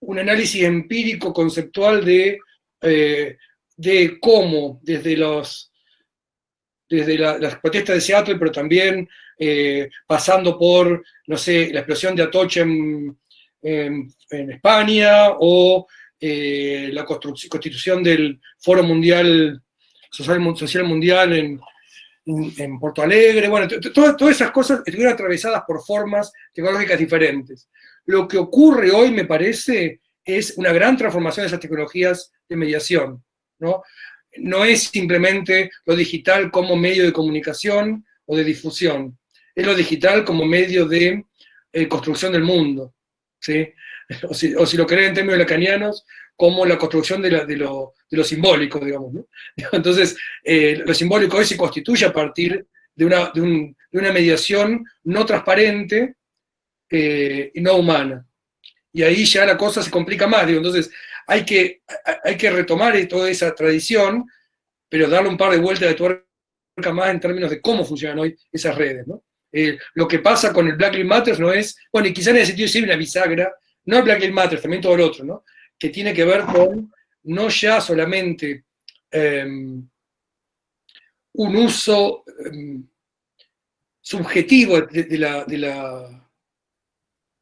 un análisis empírico, conceptual de cómo desde las protestas de Seattle, pero también pasando por, no sé, la explosión de Atocha en España, o la constitución del Foro Mundial, Social Mundial en Porto Alegre, bueno, todas esas cosas estuvieron atravesadas por formas tecnológicas diferentes. Lo que ocurre hoy, me parece, es una gran transformación de esas tecnologías de mediación, ¿no? No es simplemente lo digital como medio de comunicación o de difusión, es lo digital como medio de construcción del mundo, ¿sí? O si lo creen en términos lacanianos, como la construcción de lo simbólico, digamos, ¿no? Entonces, lo simbólico hoy se constituye a partir de una mediación no transparente y no humana. Y ahí ya la cosa se complica más, digo, entonces hay que retomar toda esa tradición, pero darle un par de vueltas de tuerca más en términos de cómo funcionan hoy esas redes, ¿no? Lo que pasa con el Black Lives Matter no es, bueno, y quizá en ese sentido sí una bisagra, no el Black Lives Matter, también todo el otro, ¿no? Que tiene que ver con no ya solamente un uso subjetivo de la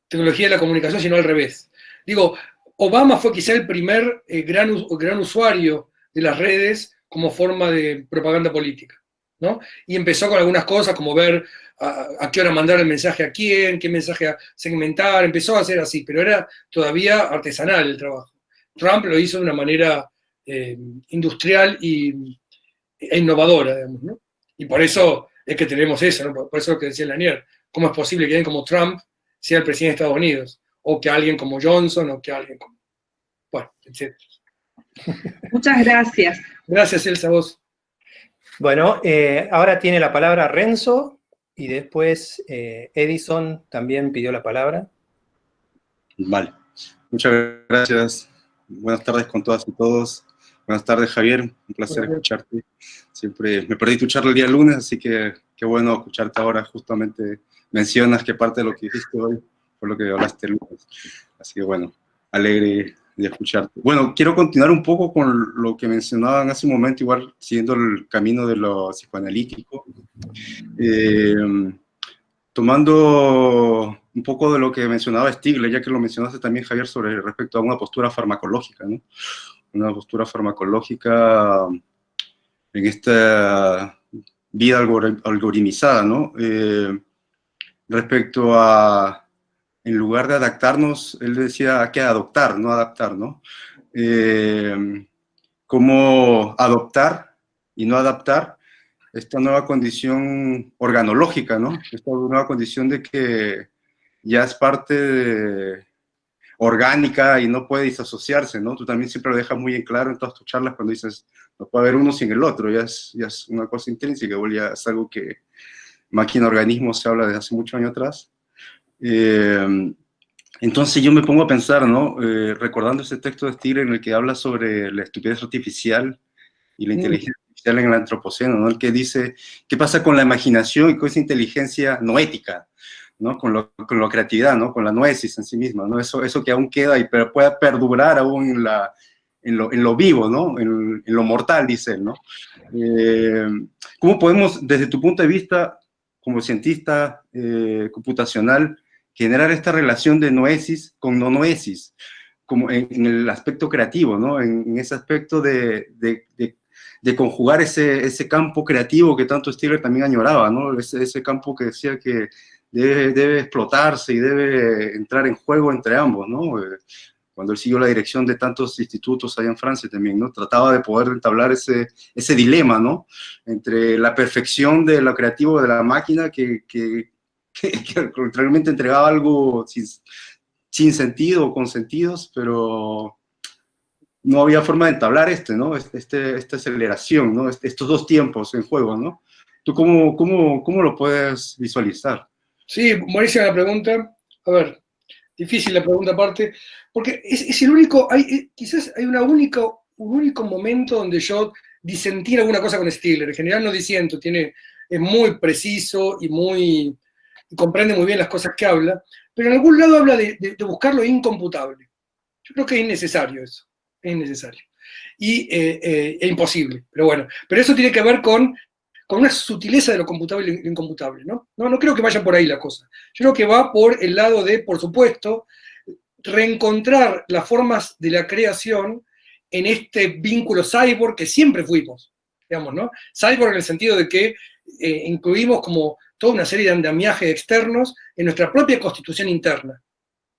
tecnología de la comunicación, sino al revés. Digo, Obama fue quizá el primer gran usuario de las redes como forma de propaganda política, ¿no? Y empezó con algunas cosas como ver a qué hora mandar el mensaje a quién, qué mensaje a segmentar, empezó a hacer así, pero era todavía artesanal el trabajo. Trump lo hizo de una manera industrial e innovadora, digamos, ¿no? Y por eso es que tenemos eso, ¿no? Por eso es lo que decía Lanier, ¿cómo es posible que alguien como Trump sea el presidente de Estados Unidos? O que alguien como Johnson, o que alguien como... Bueno, etc. Muchas gracias. Gracias, Elsa, a vos. Bueno, ahora tiene la palabra Renzo, y después Edison también pidió la palabra. Vale, muchas gracias. Buenas tardes con todas y todos. Buenas tardes, Javier, un placer escucharte. Siempre me perdí tu charla el día lunes, así que qué bueno escucharte ahora. Justamente mencionas que parte de lo que dijiste hoy fue lo que hablaste el lunes. Así que bueno, alegre de escucharte. Bueno, quiero continuar un poco con lo que mencionaban hace un momento, igual siguiendo el camino de lo psicoanalítico. Tomando un poco de lo que mencionaba Stigler, ya que lo mencionaste también, Javier, sobre respecto a una postura farmacológica, ¿no? Una postura farmacológica en esta vida algoritmizada, ¿no? Respecto a, en lugar de adaptarnos, él decía, hay que adoptar, no adaptar, ¿no? Cómo adoptar y no adaptar esta nueva condición organológica, ¿no? Esta nueva condición de que ya es parte orgánica y no puede disasociarse, ¿no? Tú también siempre lo dejas muy en claro en todas tus charlas cuando dices, no puede haber uno sin el otro, ya es una cosa intrínseca, ya es algo que máquina-organismo se habla desde hace muchos años atrás. Entonces yo me pongo a pensar, ¿no? Recordando ese texto de Stigler en el que habla sobre la estupidez artificial y la inteligencia artificial en el antropoceno, ¿no? El que dice, ¿qué pasa con la imaginación y con esa inteligencia no ética, ¿no? Con la creatividad, ¿no? Con la noesis en sí misma, ¿no? Eso que aún queda y puede perdurar aún en lo vivo, ¿no? En lo mortal, dice él, ¿no? ¿Cómo podemos, desde tu punto de vista, como cientista computacional, generar esta relación de noesis con no noesis, como en el aspecto creativo, ¿no? En ese aspecto de conjugar ese campo creativo que tanto Stigler también añoraba, ¿no? Ese campo que decía que debe explotarse y debe entrar en juego entre ambos, ¿no? Cuando él siguió la dirección de tantos institutos allá en Francia también, ¿no? Trataba de poder entablar ese dilema, ¿no? Entre la perfección de lo creativo de la máquina que realmente entregaba algo sin sentido o con sentidos, pero no había forma de entablar ¿no? Esta aceleración, ¿no? Estos dos tiempos en juego, ¿no? ¿Tú cómo lo puedes visualizar? Sí, buenísima la pregunta. A ver, difícil la pregunta aparte, porque es el único, quizás hay un único momento donde yo disentí en alguna cosa con Stigler. En general no disiento, es muy preciso y comprende muy bien las cosas que habla, pero en algún lado habla de buscar lo incomputable. Yo creo que es innecesario eso, es innecesario. E imposible, pero bueno. Pero eso tiene que ver con una sutileza de lo computable y lo incomputable, ¿no? No creo que vaya por ahí la cosa. Yo creo que va por el lado de, por supuesto, reencontrar las formas de la creación en este vínculo cyborg que siempre fuimos, digamos, ¿no? Cyborg en el sentido de que incluimos como toda una serie de andamiajes externos en nuestra propia constitución interna,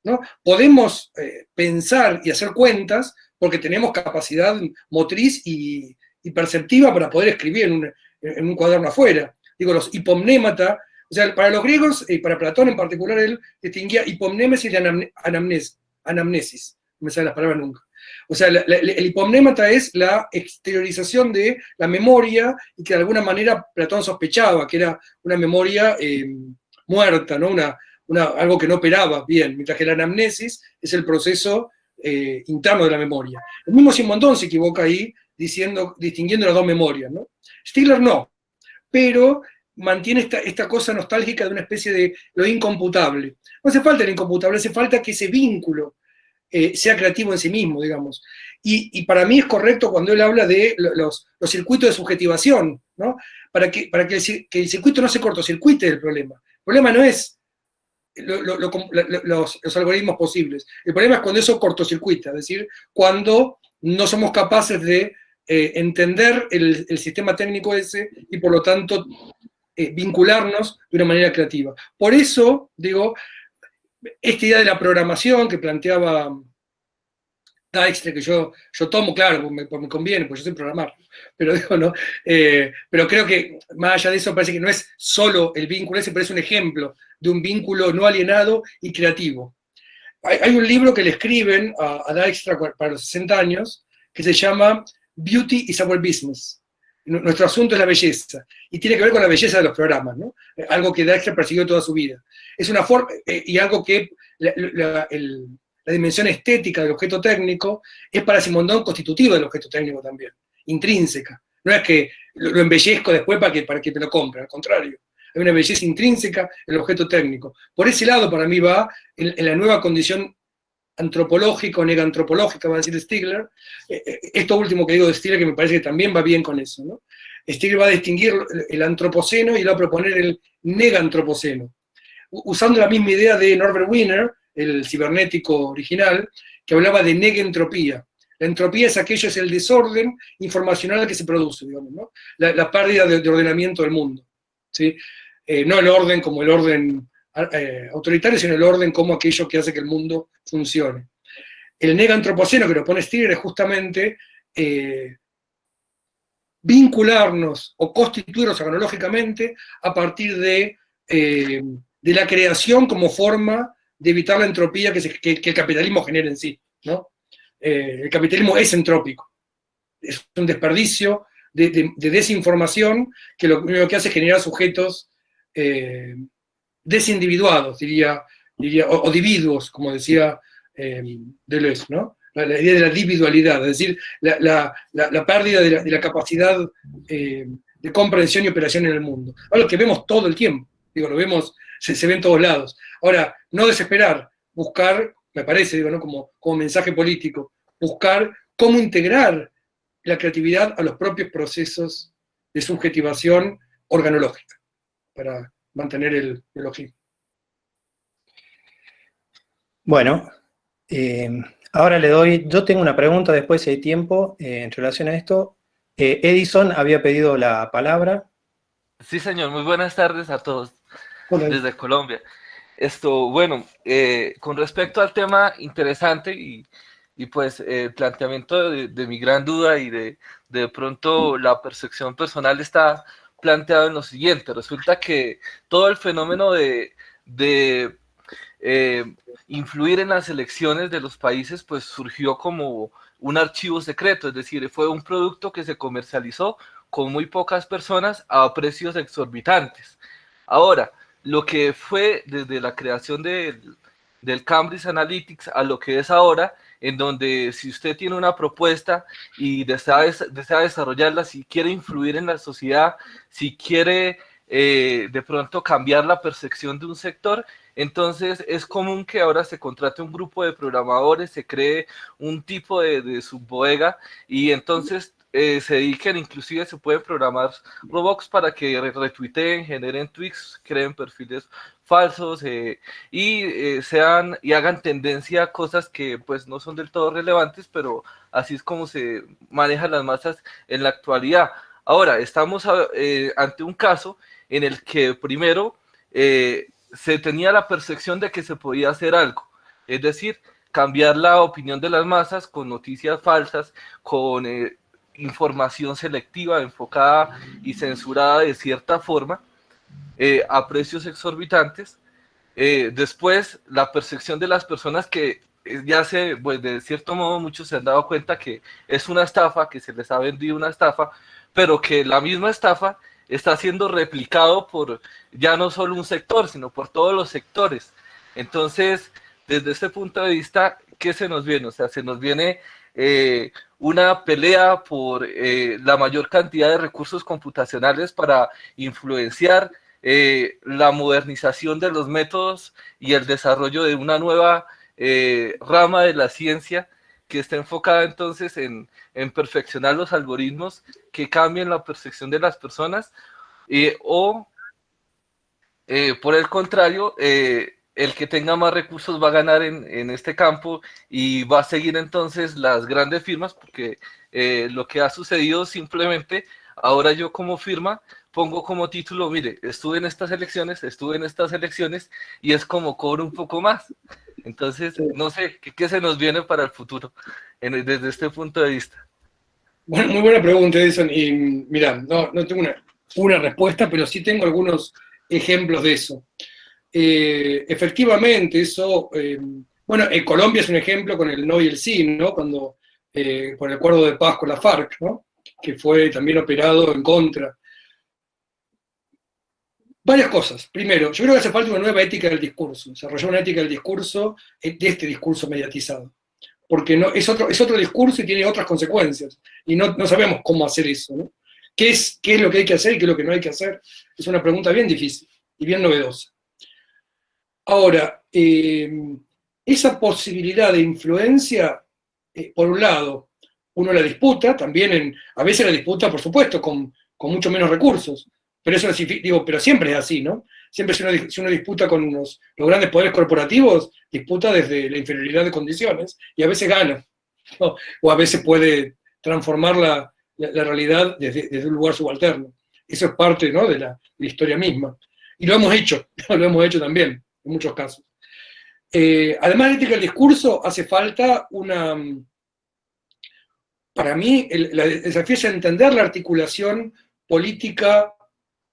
¿no? Podemos pensar y hacer cuentas porque tenemos capacidad motriz y perceptiva para poder escribir en un cuaderno afuera. Digo, los hipomnémata, o sea, para los griegos, y para Platón en particular, él distinguía hipomnémesis de anamnesis. No me sale las palabras nunca. O sea, el hipomnémata es la exteriorización de la memoria y que de alguna manera Platón sospechaba que era una memoria muerta, ¿no? Algo que no operaba bien, mientras que la anamnesis es el proceso interno de la memoria. El mismo Simondon se equivoca ahí distinguiendo las dos memorias, ¿no? Stigler no, pero mantiene esta cosa nostálgica de una especie de lo incomputable. No hace falta el incomputable, hace falta que ese vínculo sea creativo en sí mismo, digamos. Y para mí es correcto cuando él habla de los circuitos de subjetivación, ¿no? Para que el circuito no se cortocircuite el problema. El problema no es los algoritmos posibles. El problema es cuando eso cortocircuita, es decir, cuando no somos capaces de entender el sistema técnico ese y por lo tanto vincularnos de una manera creativa. Por eso, digo, esta idea de la programación que planteaba Dijkstra, que yo tomo, claro, me conviene, porque yo sé programar, pero digo, ¿no? Pero creo que más allá de eso parece que no es solo el vínculo ese, pero es un ejemplo de un vínculo no alienado y creativo. Hay un libro que le escriben a Dijkstra para los 60 años, que se llama Beauty is Our Business. Nuestro asunto es la belleza, y tiene que ver con la belleza de los programas, ¿no? Algo que Dijkstra persiguió toda su vida. Es una forma, y algo que la dimensión estética del objeto técnico es para Simondon constitutiva del objeto técnico también, intrínseca. No es que lo embellezco después para que me lo compre, al contrario. Hay una belleza intrínseca en el objeto técnico. Por ese lado, para mí, va en la nueva condición antropológica o negantropológica, va a decir Stigler. Esto último que digo de Stigler, que me parece que también va bien con eso, ¿no? Stigler va a distinguir el antropoceno y va a proponer el negantropoceno, usando la misma idea de Norbert Wiener, el cibernético original, que hablaba de negentropía. La entropía es el desorden informacional que se produce, digamos, ¿no? La pérdida de ordenamiento del mundo, ¿sí? No el orden como el orden autoritario, sino el orden como aquello que hace que el mundo funcione. El negantropoceno que lo pone Stigler es justamente vincularnos o constituirnos cronológicamente a partir de la creación como forma de evitar la entropía que el capitalismo genera en sí, ¿no? El capitalismo es entrópico, es un desperdicio de desinformación que lo único que hace es generar sujetos desindividuados, diría diría, o dividuos, como decía Deleuze, ¿no? La idea de la individualidad, es decir, la pérdida de la capacidad de comprensión y operación en el mundo. Algo que vemos todo el tiempo, digo, lo vemos, se ve en todos lados. Ahora, no desesperar, buscar, me parece, digo, ¿no? como mensaje político, buscar cómo integrar la creatividad a los propios procesos de subjetivación organológica, para mantener el neologismo. Bueno, ahora le doy, yo tengo una pregunta después si hay tiempo en relación a esto. Edison había pedido la palabra. Sí, señor, muy buenas tardes a todos Hola. desde Colombia. Bueno, con respecto al tema interesante y pues el planteamiento de mi gran duda y de pronto la percepción personal está planteado en lo siguiente. Resulta que todo el fenómeno de influir en las elecciones de los países pues surgió como un archivo secreto, es decir, fue un producto que se comercializó con muy pocas personas a precios exorbitantes. Ahora, lo que fue desde la creación del Cambridge Analytics a lo que es ahora, en donde si usted tiene una propuesta y desea desarrollarla, si quiere influir en la sociedad, si quiere de pronto cambiar la percepción de un sector, entonces es común que ahora se contrate un grupo de programadores, se cree un tipo de subbodega y entonces se dediquen, inclusive se pueden programar robots para que retuiteen, generen tweets, creen perfiles falsos y hagan tendencia a cosas que pues no son del todo relevantes, pero así es como se manejan las masas en la actualidad. Ahora, estamos ante un caso en el que primero se tenía la percepción de que se podía hacer algo, es decir, cambiar la opinión de las masas con noticias falsas, con información selectiva, enfocada y censurada de cierta forma, a precios exorbitantes. Después, la percepción de las personas que pues de cierto modo muchos se han dado cuenta que es una estafa, que se les ha vendido una estafa, pero que la misma estafa está siendo replicado por ya no solo un sector, sino por todos los sectores. Entonces, desde este punto de vista, ¿qué se nos viene? O sea, se nos viene una pelea por la mayor cantidad de recursos computacionales para influenciar la modernización de los métodos y el desarrollo de una nueva rama de la ciencia que está enfocada entonces en perfeccionar los algoritmos que cambien la percepción de las personas, o por el contrario, el que tenga más recursos va a ganar en este campo y va a seguir entonces las grandes firmas, porque lo que ha sucedido simplemente, ahora yo como firma pongo como título, mire, estuve en estas elecciones y es como cobro un poco más. Entonces, no sé, ¿qué se nos viene para el futuro desde este punto de vista? Bueno, muy buena pregunta, Edison. Y mira, no tengo una respuesta, pero sí tengo algunos ejemplos de eso. Efectivamente, eso, bueno, en Colombia es un ejemplo con el no y el sí, ¿no? Cuando, con el acuerdo de paz con la FARC, ¿no? Que fue también operado en contra. Varias cosas. Primero, yo creo que hace falta una nueva ética del discurso, desarrollar una ética del discurso, de este discurso mediatizado. Porque no, es otro discurso y tiene otras consecuencias. Y no sabemos cómo hacer eso, ¿no? ¿Qué es lo que hay que hacer y qué es lo que no hay que hacer? Es una pregunta bien difícil y bien novedosa. Ahora, esa posibilidad de influencia, por un lado, uno la disputa, también a veces la disputa, por supuesto, con mucho menos recursos. Pero eso pero siempre es así, ¿no? Siempre si uno disputa con los grandes poderes corporativos, disputa desde la inferioridad de condiciones, y a veces gana, ¿no? O a veces puede transformar la realidad desde un lugar subalterno. Eso es parte, ¿no? de la historia misma. Y lo hemos hecho también, en muchos casos. Además de ética del discurso, hace falta para mí, el desafío es entender la articulación política,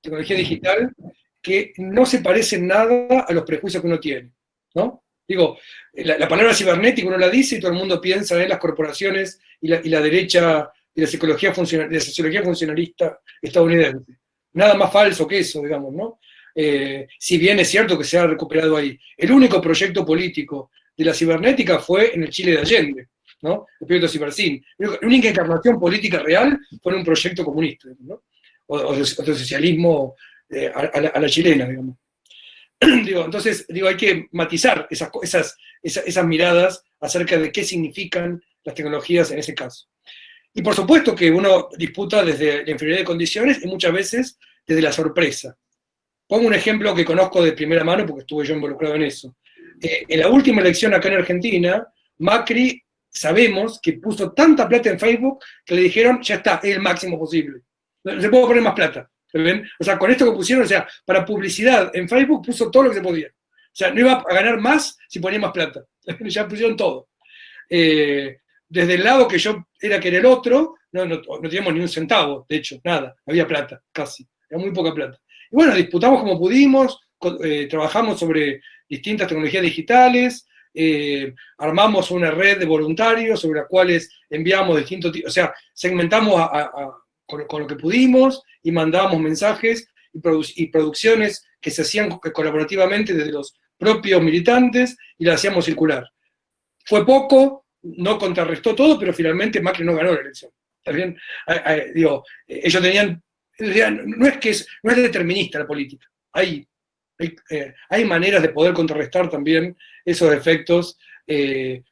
tecnología digital, que no se parece en nada a los prejuicios que uno tiene, ¿no? Digo, la palabra cibernético uno la dice y todo el mundo piensa en las corporaciones y la derecha y la sociología funcionalista estadounidense. Nada más falso que eso, digamos, ¿no? Si bien es cierto que se ha recuperado ahí. El único proyecto político de la cibernética fue en el Chile de Allende, ¿no? El proyecto Cibercin. La única encarnación política real fue en un proyecto comunista, ¿no? O de socialismo a la chilena, digamos. Entonces, hay que matizar esas miradas acerca de qué significan las tecnologías en ese caso. Y por supuesto que uno disputa desde la inferioridad de condiciones y muchas veces desde la sorpresa. Pongo un ejemplo que conozco de primera mano porque estuve yo involucrado en eso. En la última elección acá en Argentina, Macri, sabemos que puso tanta plata en Facebook que le dijeron, ya está, es el máximo posible. No se puede poner más plata. ¿Ven? O sea, con esto que pusieron, o sea, para publicidad en Facebook puso todo lo que se podía. O sea, no iba a ganar más si ponía más plata. Ya pusieron todo. Desde el lado que yo era que era el otro, no teníamos ni un centavo, de hecho, nada, no había plata, casi. Era muy poca plata. Y bueno, disputamos como pudimos, trabajamos sobre distintas tecnologías digitales, armamos una red de voluntarios sobre las cuales enviamos distintos tipos, o sea, segmentamos con lo que pudimos y mandábamos mensajes y producciones que se hacían colaborativamente desde los propios militantes y las hacíamos circular. Fue poco, no contrarrestó todo, pero finalmente Macri no ganó la elección. ¿Está bien? Ellos tenían, no es determinista la política. Hay maneras de poder contrarrestar también esos efectos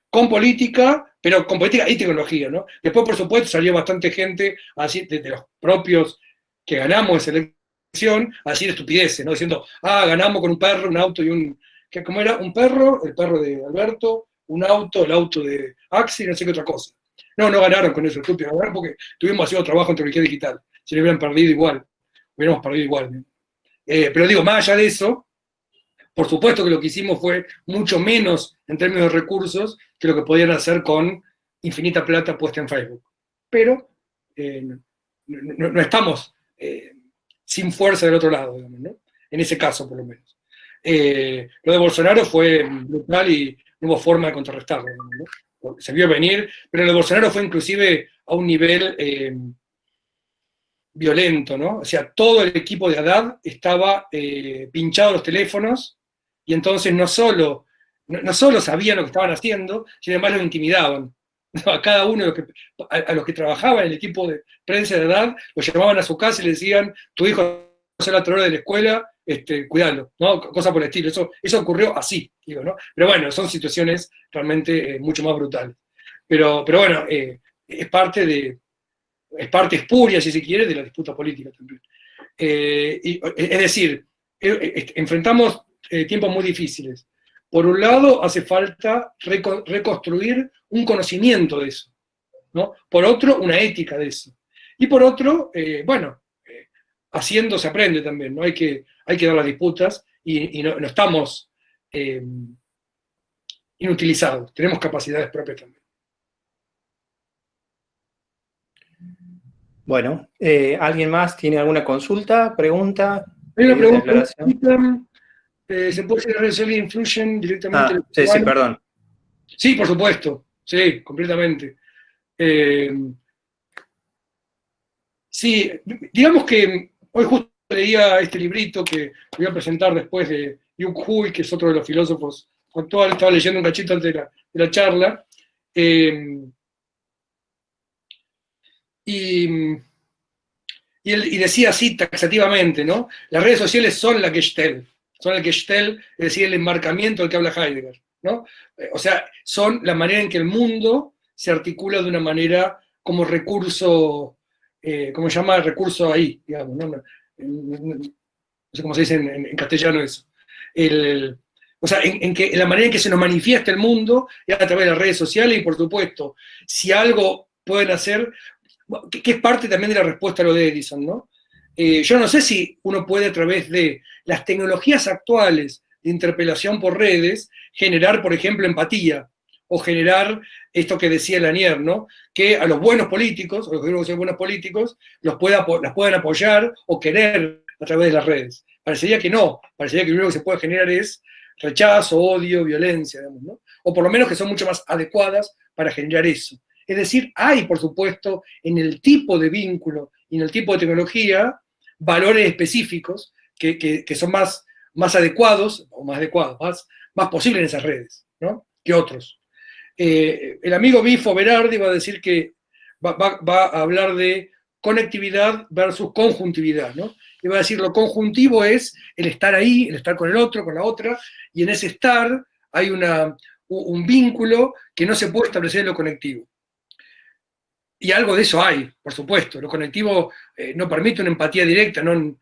con política, pero con política y tecnología, ¿no? Después, por supuesto, salió bastante gente así, de los propios que ganamos esa elección, a decir estupideces, ¿no? Diciendo, ganamos con un perro, un auto y un... ¿Cómo era? Un perro, el perro de Alberto, un auto, el auto de Axi, no sé qué otra cosa. No ganaron con eso, estúpido, ganaron porque tuvimos haciendo trabajo en tecnología digital. Si lo hubieran perdido igual, hubiéramos perdido igual, ¿no? Pero digo, más allá de eso, por supuesto que lo que hicimos fue mucho menos en términos de recursos que lo que podían hacer con infinita plata puesta en Facebook. Pero no estamos sin fuerza del otro lado, digamos, ¿no? En ese caso, por lo menos. Lo de Bolsonaro fue brutal y no hubo forma de contrarrestarlo, ¿no? Se vio venir, pero lo de Bolsonaro fue inclusive a un nivel violento, ¿no? O sea, todo el equipo de Haddad estaba pinchado a los teléfonos y entonces no solo sabían lo que estaban haciendo, sino además los intimidaban. A cada uno a los que trabajaban en el equipo de prensa de Haddad, los llamaban a su casa y le decían, tu hijo es la otra hora de la escuela, cuidalo, ¿no? Cosa por el estilo. Eso ocurrió así, digo, ¿no? Pero bueno, son situaciones realmente mucho más brutales. Pero bueno, es parte espuria, si se quiere, de la disputa política también. Es decir, enfrentamos tiempos muy difíciles. Por un lado, hace falta reconstruir un conocimiento de eso, ¿no? Por otro, una ética de eso. Y por otro, haciendo se aprende también, ¿no? Hay que dar las disputas y no estamos inutilizados, tenemos capacidades propias también. Bueno, ¿alguien más tiene alguna consulta, pregunta? Hay una pregunta. ¿Se puede hacer redes sociales influyen directamente? Sí, perdón. Sí, por supuesto. Sí, completamente. Sí, digamos que hoy justo leía este librito que voy a presentar después de Yung Hui, que es otro de los filósofos actuales. Estaba leyendo un cachito antes de la charla. Y decía así taxativamente, ¿no? Las redes sociales son la Gestalt, es decir, el enmarcamiento del que habla Heidegger, ¿no? O sea, son la manera en que el mundo se articula de una manera como recurso, ¿cómo se llama? Recurso ahí, digamos, ¿no? No sé cómo se dice en castellano eso. O sea, en la manera en que se nos manifiesta el mundo es a través de las redes sociales y, por supuesto, si algo pueden hacer, que es parte también de la respuesta a lo de Edison, ¿no? Yo no sé si uno puede, a través de las tecnologías actuales de interpelación por redes, generar, por ejemplo, empatía, o generar esto que decía Lanier, ¿no? Que a los buenos políticos, o los que digo que son buenos políticos, las puedan apoyar o querer a través de las redes. Parecería que no, parecería que lo único que se puede generar es rechazo, odio, violencia, digamos, ¿no? O por lo menos que son mucho más adecuadas para generar eso. Es decir, hay, por supuesto, en el tipo de vínculo y en el tipo de tecnología, valores específicos que son más adecuados, o más posibles en esas redes, ¿no? Que otros. El amigo Bifo Berardi va a decir que va a hablar de conectividad versus conjuntividad, ¿no? Y va a decir, lo conjuntivo es el estar ahí, el estar con el otro, con la otra, y en ese estar hay un vínculo que no se puede establecer en lo conectivo. Y algo de eso hay, por supuesto. Lo conectivo no permite una empatía directa, no,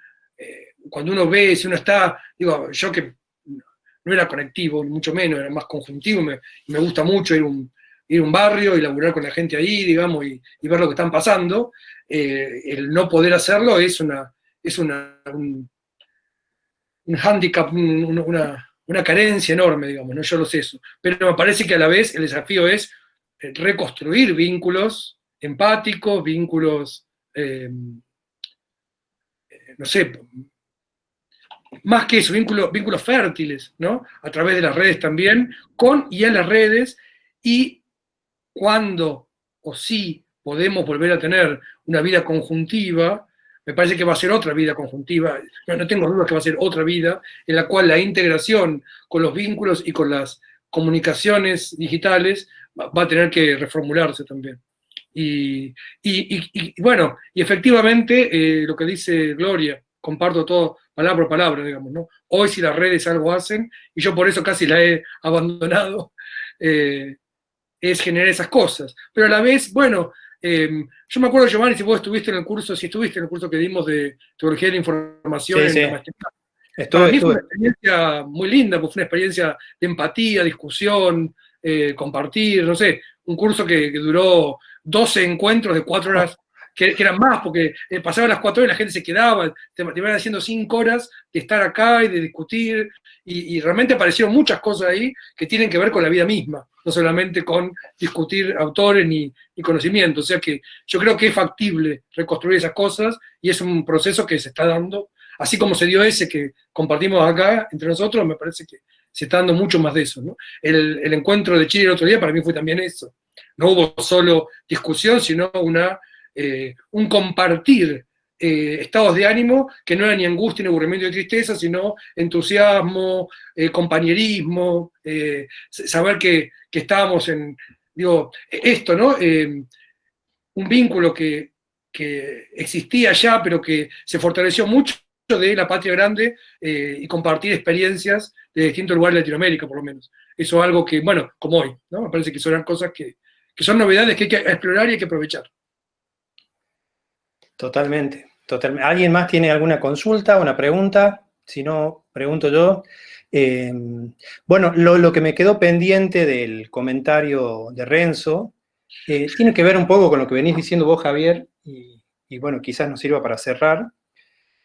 cuando uno ve, si uno está, digo, yo que no era conectivo, ni mucho menos, era más conjuntivo, me gusta mucho ir a un barrio y laburar con la gente ahí, digamos, y ver lo que están pasando. El no poder hacerlo es un hándicap, una carencia enorme, digamos, ¿no? Yo lo sé eso. Pero me parece que a la vez el desafío es reconstruir vínculos empáticos, vínculos, no sé, más que eso, vínculos fértiles, ¿no? A través de las redes también, con y en las redes, y cuando o si podemos volver a tener una vida conjuntiva, me parece que va a ser otra vida conjuntiva, no tengo dudas que va a ser otra vida, en la cual la integración con los vínculos y con las comunicaciones digitales va a tener que reformularse también. Y bueno, y efectivamente lo que dice Gloria, comparto todo palabra por palabra, digamos, ¿no? Hoy si las redes algo hacen, y yo por eso casi la he abandonado, es generar esas cosas. Pero a la vez, bueno, yo me acuerdo, Giovanni, si estuviste en el curso que dimos de tecnología de la información Sí, en la maestría. Para mí fue una experiencia muy linda, pues fue una experiencia de empatía, discusión, compartir, no sé, un curso que duró 12 encuentros de 4 horas, que eran más, porque pasaban las 4 horas y la gente se quedaba, te iban haciendo 5 horas de estar acá y de discutir, y realmente aparecieron muchas cosas ahí que tienen que ver con la vida misma, no solamente con discutir autores ni conocimiento. O sea que yo creo que es factible reconstruir esas cosas, y es un proceso que se está dando, así como se dio ese que compartimos acá entre nosotros, me parece que se está dando mucho más de eso, ¿no? El encuentro de Chile el otro día para mí fue también eso. No hubo solo discusión, sino un compartir estados de ánimo que no era ni angustia, ni aburrimiento ni tristeza, sino entusiasmo, compañerismo, saber que estábamos en, digo, esto, ¿no? Un vínculo que existía ya, pero que se fortaleció mucho de la patria grande, y compartir experiencias de distintos lugares de Latinoamérica, por lo menos. Eso es algo que, bueno, como hoy, ¿no? Me parece que son cosas que son novedades que hay que explorar y hay que aprovechar. Totalmente. ¿Alguien más tiene alguna consulta, una pregunta? Si no, pregunto yo. Bueno, lo que me quedó pendiente del comentario de Renzo tiene que ver un poco con lo que venís diciendo vos, Javier, y bueno, quizás nos sirva para cerrar.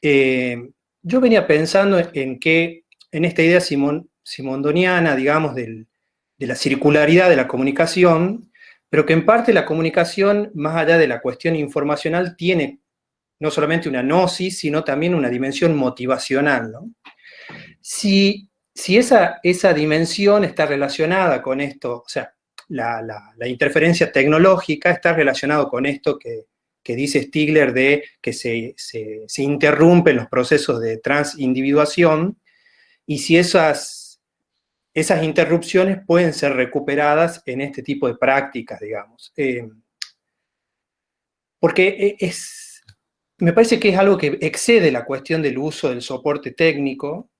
Yo venía pensando en esta idea simondoniana, digamos, de la circularidad de la comunicación, pero que en parte la comunicación, más allá de la cuestión informacional, tiene no solamente una gnosis, sino también una dimensión motivacional, ¿no? Si esa dimensión está relacionada con esto, o sea, la interferencia tecnológica está relacionada con esto que dice Stigler de que se interrumpen los procesos de transindividuación, y si esas interrupciones pueden ser recuperadas en este tipo de prácticas, digamos. Porque me parece que es algo que excede la cuestión del uso del soporte técnico.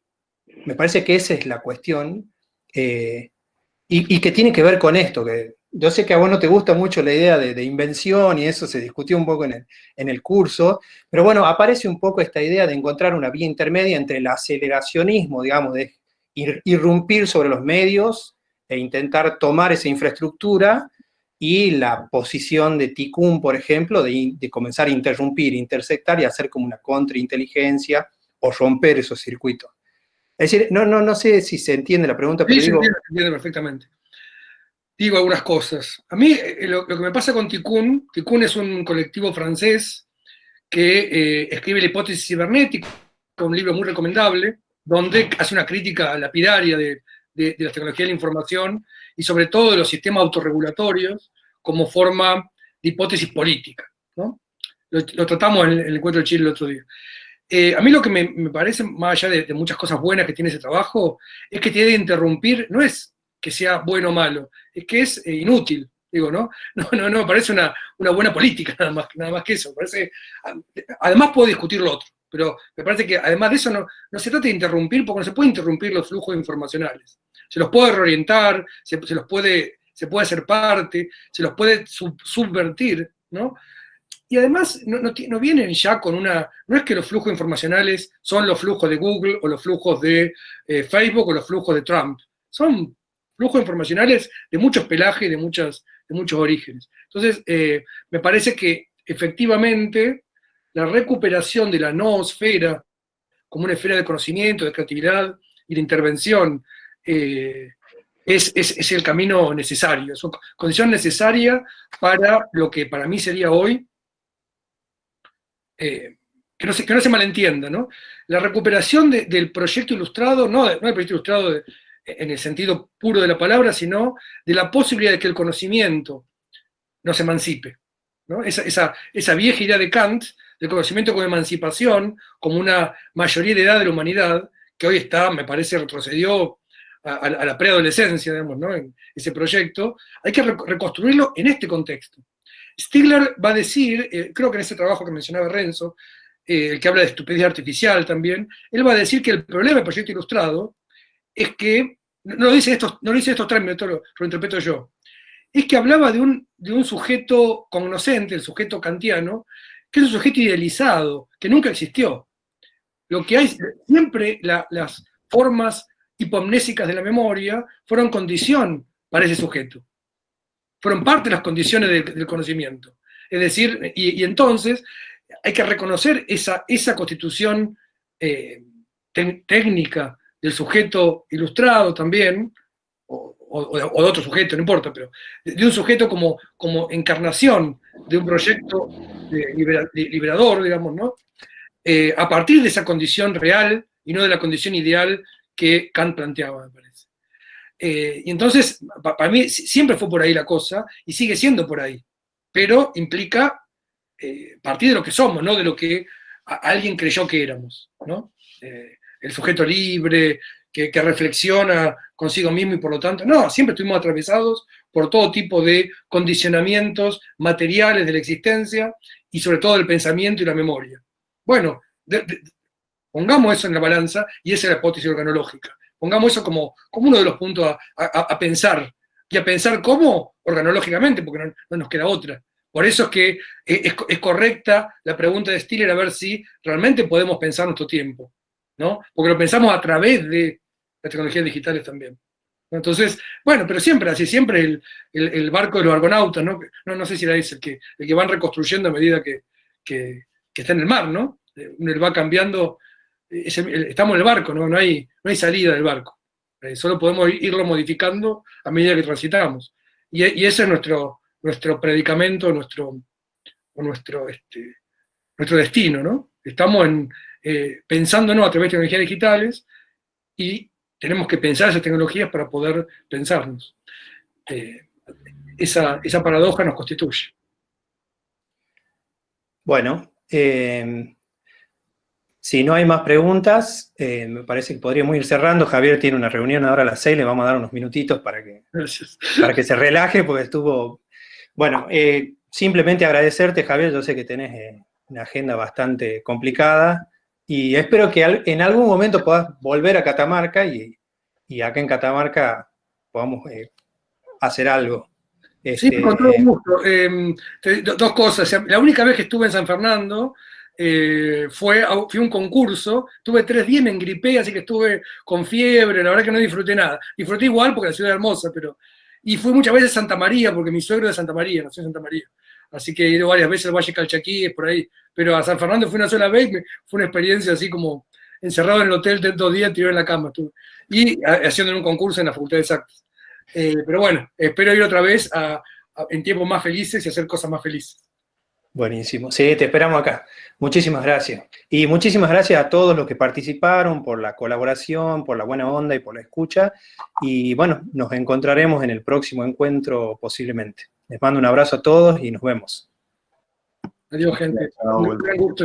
Me parece que esa es la cuestión, y que tiene que ver con esto, que yo sé que a vos no te gusta mucho la idea de invención, y eso se discutió un poco en el curso, pero bueno, aparece un poco esta idea de encontrar una vía intermedia entre el aceleracionismo, digamos, de irrumpir sobre los medios e intentar tomar esa infraestructura, y la posición de Tikkun, por ejemplo, de comenzar a interrumpir, intersectar y hacer como una contrainteligencia o romper esos circuitos. Es decir, no sé si se entiende la pregunta, pero sí, digo... Se entiende perfectamente. Digo algunas cosas. A mí lo que me pasa con Tikkun es un colectivo francés que escribe La hipótesis cibernética, un libro muy recomendable, donde hace una crítica lapidaria de la tecnología de la información y sobre todo de los sistemas autorregulatorios como forma de hipótesis política, ¿no? Lo tratamos en el encuentro de Chile el otro día. A mí lo que me parece, más allá de muchas cosas buenas que tiene ese trabajo, es que tiene que interrumpir, no es que sea bueno o malo, es que es inútil, digo, ¿no? No me parece una buena política, nada más que eso. Me parece, además puedo discutir lo otro, pero me parece que además de eso no se trata de interrumpir, porque no se puede interrumpir los flujos informacionales. Se los puede reorientar, se puede hacer parte, se los puede subvertir, ¿no? Y además no vienen ya con no es que los flujos informacionales son los flujos de Google o los flujos de Facebook o los flujos de Trump. Son flujos informacionales de muchos pelajes, de muchos orígenes. Entonces, me parece que efectivamente la recuperación de la noosfera como una esfera de conocimiento, de creatividad y de intervención es el camino necesario, es una condición necesaria para lo que para mí sería hoy, que no se malentienda, ¿no? La recuperación del proyecto ilustrado, no del proyecto ilustrado en el sentido puro de la palabra, sino de la posibilidad de que el conocimiento no se emancipe, ¿no? Esa vieja idea de Kant, del conocimiento como emancipación, como una mayoría de edad de la humanidad, que hoy me parece, retrocedió a la preadolescencia, digamos, ¿no? En ese proyecto, hay que reconstruirlo en este contexto. Stigler va a decir, creo que en ese trabajo que mencionaba Renzo, el que habla de estupidez artificial también, él va a decir que el problema del proyecto ilustrado es que, no lo dice estos términos, lo interpreto yo, es que hablaba de un sujeto cognoscente, el sujeto kantiano, que es un sujeto idealizado, que nunca existió. Lo que hay, siempre las formas hipomnésicas de la memoria fueron condición para ese sujeto. Fueron parte de las condiciones del conocimiento. Es decir, y entonces hay que reconocer esa constitución técnica del sujeto ilustrado también, o de otro sujeto, no importa, pero de un sujeto como encarnación de un proyecto liberador, digamos, ¿no? A partir de esa condición real y no de la condición ideal que Kant planteaba, me parece. Y entonces, para mí siempre fue por ahí la cosa, y sigue siendo por ahí, pero implica partir de lo que somos, no de lo que alguien creyó que éramos, ¿no? El sujeto libre, que reflexiona consigo mismo y por lo tanto, no, siempre estuvimos atravesados por todo tipo de condicionamientos materiales de la existencia y sobre todo del pensamiento y la memoria. Bueno, pongamos eso en la balanza y esa es la hipótesis organológica. Pongamos eso como uno de los puntos a pensar. Y a pensar cómo organológicamente, porque no nos queda otra. Por eso es que es correcta la pregunta de Stigler a ver si realmente podemos pensar nuestro tiempo, ¿no? Porque lo pensamos a través de las tecnologías digitales también. Entonces, bueno, pero siempre así, siempre el barco de los argonautas, ¿no? No sé si era ese, el que van reconstruyendo a medida que está en el mar, ¿no? Uno va cambiando, estamos en el barco, ¿no? No hay salida del barco. Solo podemos irlo modificando a medida que transitamos. Y ese es nuestro predicamento, nuestro destino, ¿no? Estamos pensándonos a través de tecnologías digitales y tenemos que pensar esas tecnologías para poder pensarnos. Esa paradoja nos constituye. Bueno, si no hay más preguntas, me parece que podríamos ir cerrando. Javier tiene una reunión ahora a las 6, le vamos a dar unos minutitos para que se relaje, porque estuvo... Bueno, simplemente agradecerte, Javier, yo sé que tenés una agenda bastante complicada, y espero que en algún momento puedas volver a Catamarca, y acá en Catamarca podamos hacer algo. Sí, con todo gusto. Dos cosas. La única vez que estuve en San Fernando fui a un concurso, tuve 3 días, me engripé, así que estuve con fiebre, la verdad que no disfruté nada. Disfruté igual porque la ciudad es hermosa, y fui muchas veces a Santa María, porque mi suegro es de Santa María, nació en Santa María. Así que he ido varias veces al Valle Calchaquí, por ahí. Pero a San Fernando fui una sola vez, fue una experiencia así como encerrado en el hotel 2 días, tirado en la cama. Y haciendo un concurso en la Facultad de Exactas. Pero bueno, espero ir otra vez en tiempos más felices y hacer cosas más felices. Buenísimo. Sí, te esperamos acá. Muchísimas gracias. Y muchísimas gracias a todos los que participaron por la colaboración, por la buena onda y por la escucha. Y bueno, nos encontraremos en el próximo encuentro posiblemente. Les mando un abrazo a todos y nos vemos. Adiós, gente. Un gran gusto.